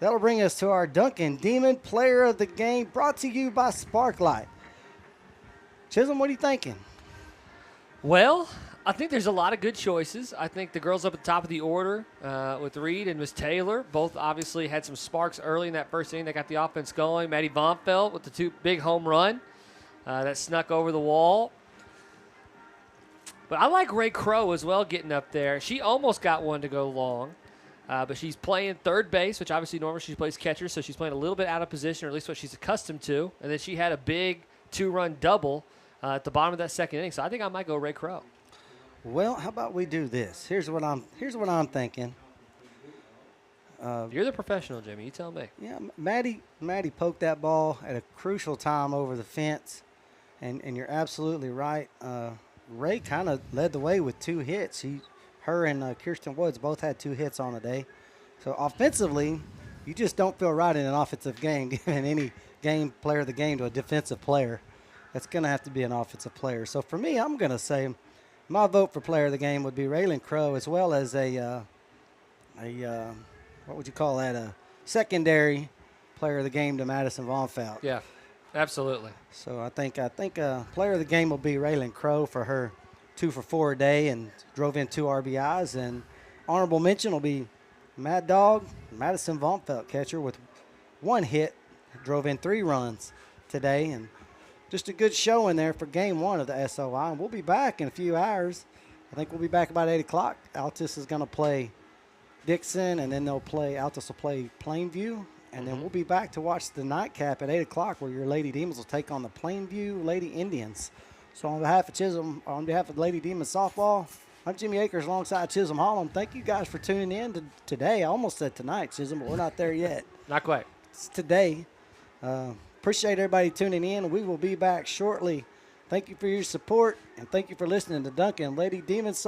That'll bring us to our Duncan Demon Player of the Game, brought to you by Sparklight. Chisholm, what are you thinking? Well, I think there's a lot of good choices. I think the girls up at the top of the order with Reed and Miss Taylor both obviously had some sparks early in that first inning. They got the offense going. Maddie Vonfeld with the 2 big home run that snuck over the wall. But I like Ray Crow as well getting up there. She almost got one to go long, but she's playing third base, which obviously normally she plays catcher, so she's playing a little bit out of position, or at least what she's accustomed to. And then she had a big 2-run double at the bottom of that second inning. So I think I might go Ray Crow. Well, how about we do this? Here's what I'm thinking. You're the professional, Jimmy. You tell me. Yeah, Maddie poked that ball at a crucial time over the fence, and you're absolutely right. Ray kind of led the way with 2 hits. Her and Kirsten Woods both had 2 hits on the day. So offensively, you just don't feel right in an offensive game giving any game player of the game to a defensive player. That's going to have to be an offensive player. So for me, I'm going to say my vote for player of the game would be Raylan Crow, as well as a what would you call that? A secondary player of the game to Madison Vonfeld. Yeah, absolutely. So I think player of the game will be Raylan Crow for her 2 for 4 a day and drove in 2 RBIs. And honorable mention will be Mad Dog Madison Vonfeld, catcher, with 1 hit, drove in 3 runs today, and just a good showing there for Game 1 of the SOI. And we'll be back in a few hours. I think we'll be back about 8 o'clock. Altus is going to play Dixon, and then Altus will play Plainview. And then we'll be back to watch the nightcap at 8 o'clock, where your Lady Demons will take on the Plainview Lady Indians. So on behalf of Chisholm, on behalf of Lady Demons Softball, I'm Jimmy Akers alongside Chisholm Holland. Thank you guys for tuning in today. I almost said tonight, Chisholm, but we're not there yet. Not quite. It's today. Appreciate everybody tuning in. We will be back shortly. Thank you for your support, and thank you for listening to Duncan Lady Demons Softball.